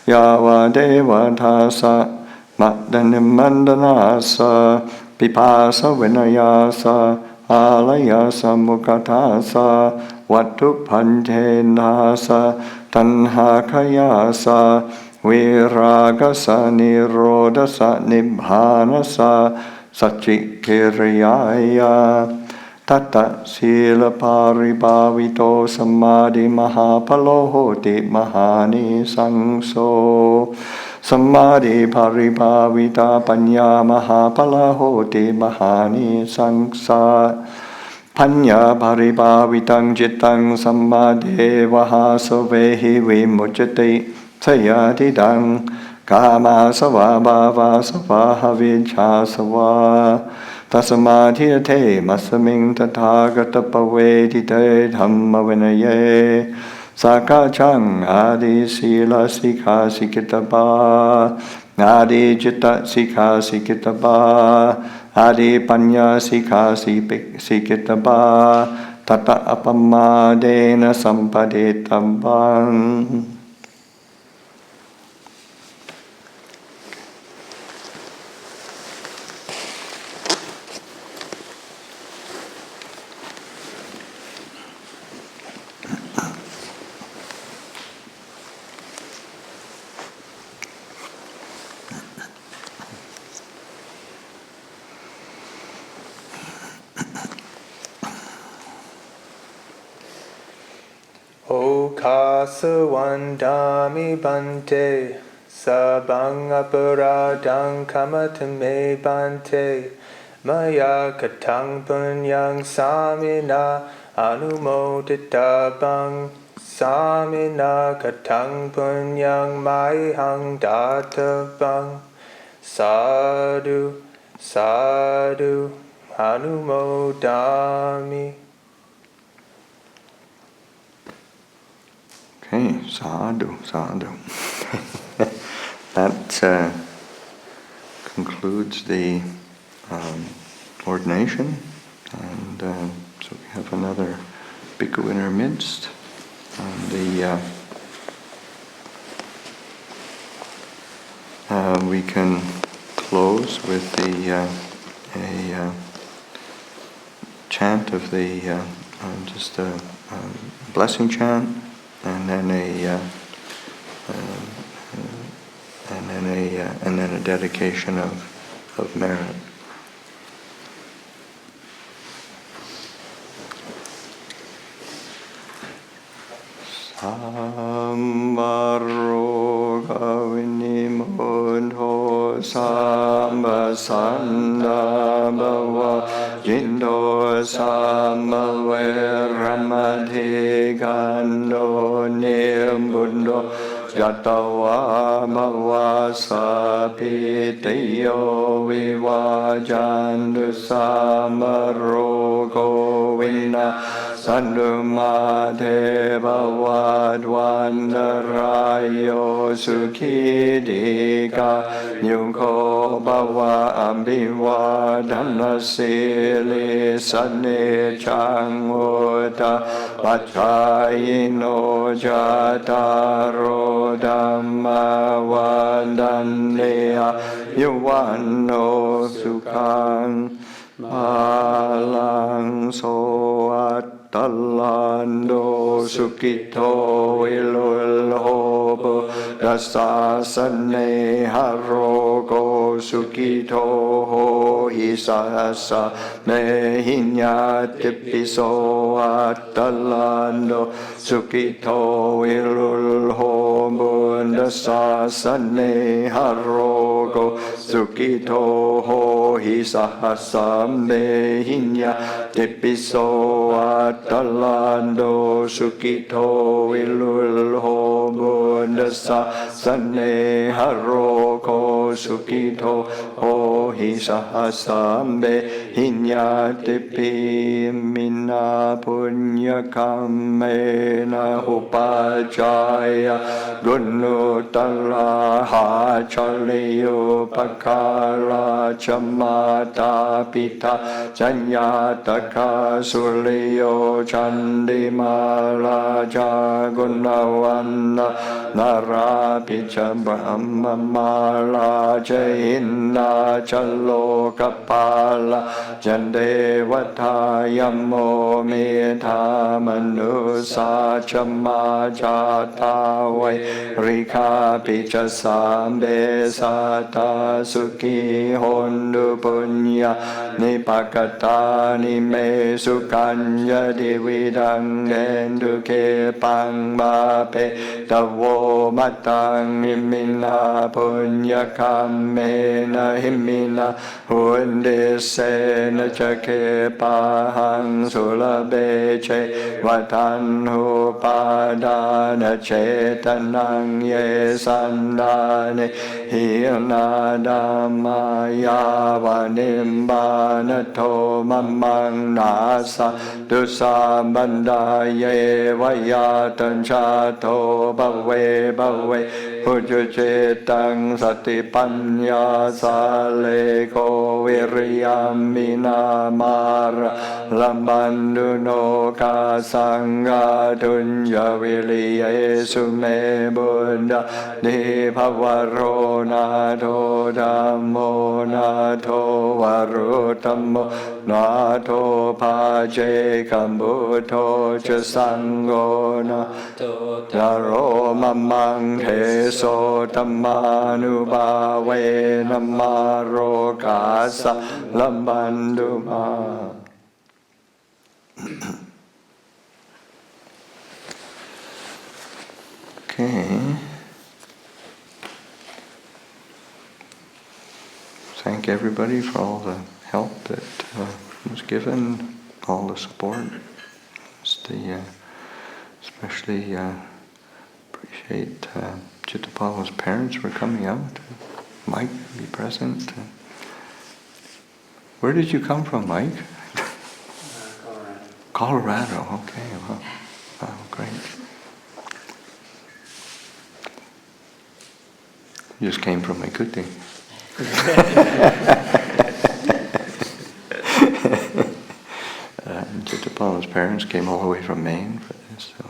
yava devatasa madanimandanasa pipasa vinayasa alayasa mukhatasa Vatu panjenasa tanhakayasa viragasa nirodasa nibbhanasa sachikiriyaya tata sila paribhavito samadhi mahapalo hoti mahani sangso samadhi paribhavita panya mahapala hoti mahani sangsa Panya paribhavitang cittang sammadhevaha sovehi vimucchati sayatidang kama sava bhava savaha vichasava tasamadhiyate masaming tathagata pavedite dhamma vinaye sakachang adi sila sikha sikitapa adi citta sikha sikitapa Adi panya sikha sikitaba tata apamadena sampadetabang. Kasavandami bante sabang aparadang kamatame bante maya katang punyang samina anumoditabang samina katang punyang mayhang databang sadhu sadhu anumodami. Okay, sadhu, sadhu. That concludes the ordination, and so we have another Bhikkhu in our midst. And we can close with a chant of the just a blessing chant, and then a dedication of merit. Samvaroga vinimodo sambasanda bhava jindo samaveramati gando nirbundo jatawa bhava sapitiyo vivajandu samarogo vinna Sandumate bhavadvandarayo sukhidika nyuko bhava ambivadhanasili sanechangota pachayino jataro dhamma vandandeya yuvanno sukhang Malang soat talando sukito ilul hobo dasasane harogo sukito ho hisasa mehinya tipiso atalando sukito ilul hobo dasasane harogo sukito ho hisasa mehinya tipiso atalando sukito ilul hobo dasa sane haroko sukito ho hisahasambe hinya tipi minna punya kamena upajaya gunutala hachaliyo pakala chamata pita Janyataka Suliyo Chandimala Jagunavanna Narapicha Brahma Mala Jainna Chalokapala Jandevatayamo Metha Manusa Chamajatawai Rika Picha Sambe Sata Sukhi Hondu Punya Nipakata Nime Sukanya Dividang Endu Ke Pang Mape Tavo Matang Himina Punya Kamena Himina Hundisena Chake Pahang Sulabeche Vatanhu Padana Chetanang Yesandane Hirnadamaya Vanimbanatho Mamang Nasa Dusa Bandaye Vayatan Chato Bhave Bhave Ujujitang Satipanya Saleko Viryamina Mara Lambanduno Kasanga Dunya Viliye Sume Buddha Nipavaro Nato Dhammo Nato Varutamo Nato Paje Kambuto Chasango Naro Mamang Heso Tamanubhawe Namaro Kasa Lambanduma. Okay. Thank everybody for all the help that was given, all the support. Especially appreciate Cittapālo's parents for coming out. Mike, be present. Where did you come from, Mike? Colorado. Colorado, okay. Wow, great. You just came from Maikuti. Cittapālo's parents came all the way from Maine for this. So.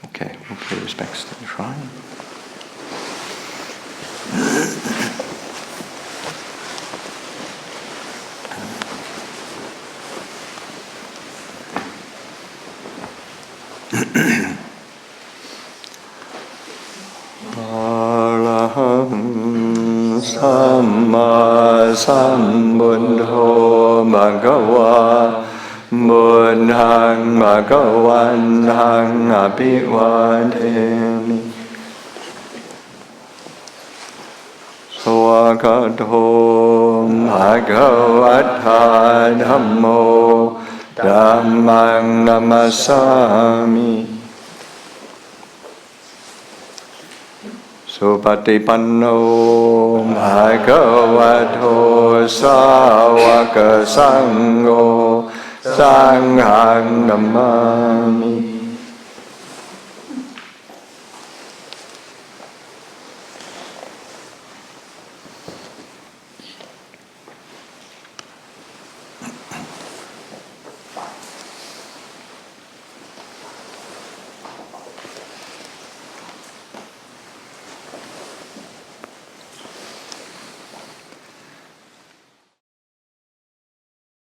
Okay, we'll pay respects to the shrine. Araham Samma Sambuddho Bhagava Buddhaṃ Bhagavaṇ Abhivademi Swagato Bhagavata Dhammo Dhammaṃ Namasami Supatipanno Bhagavato Sāvaka Sangho Sanghaṃ Namami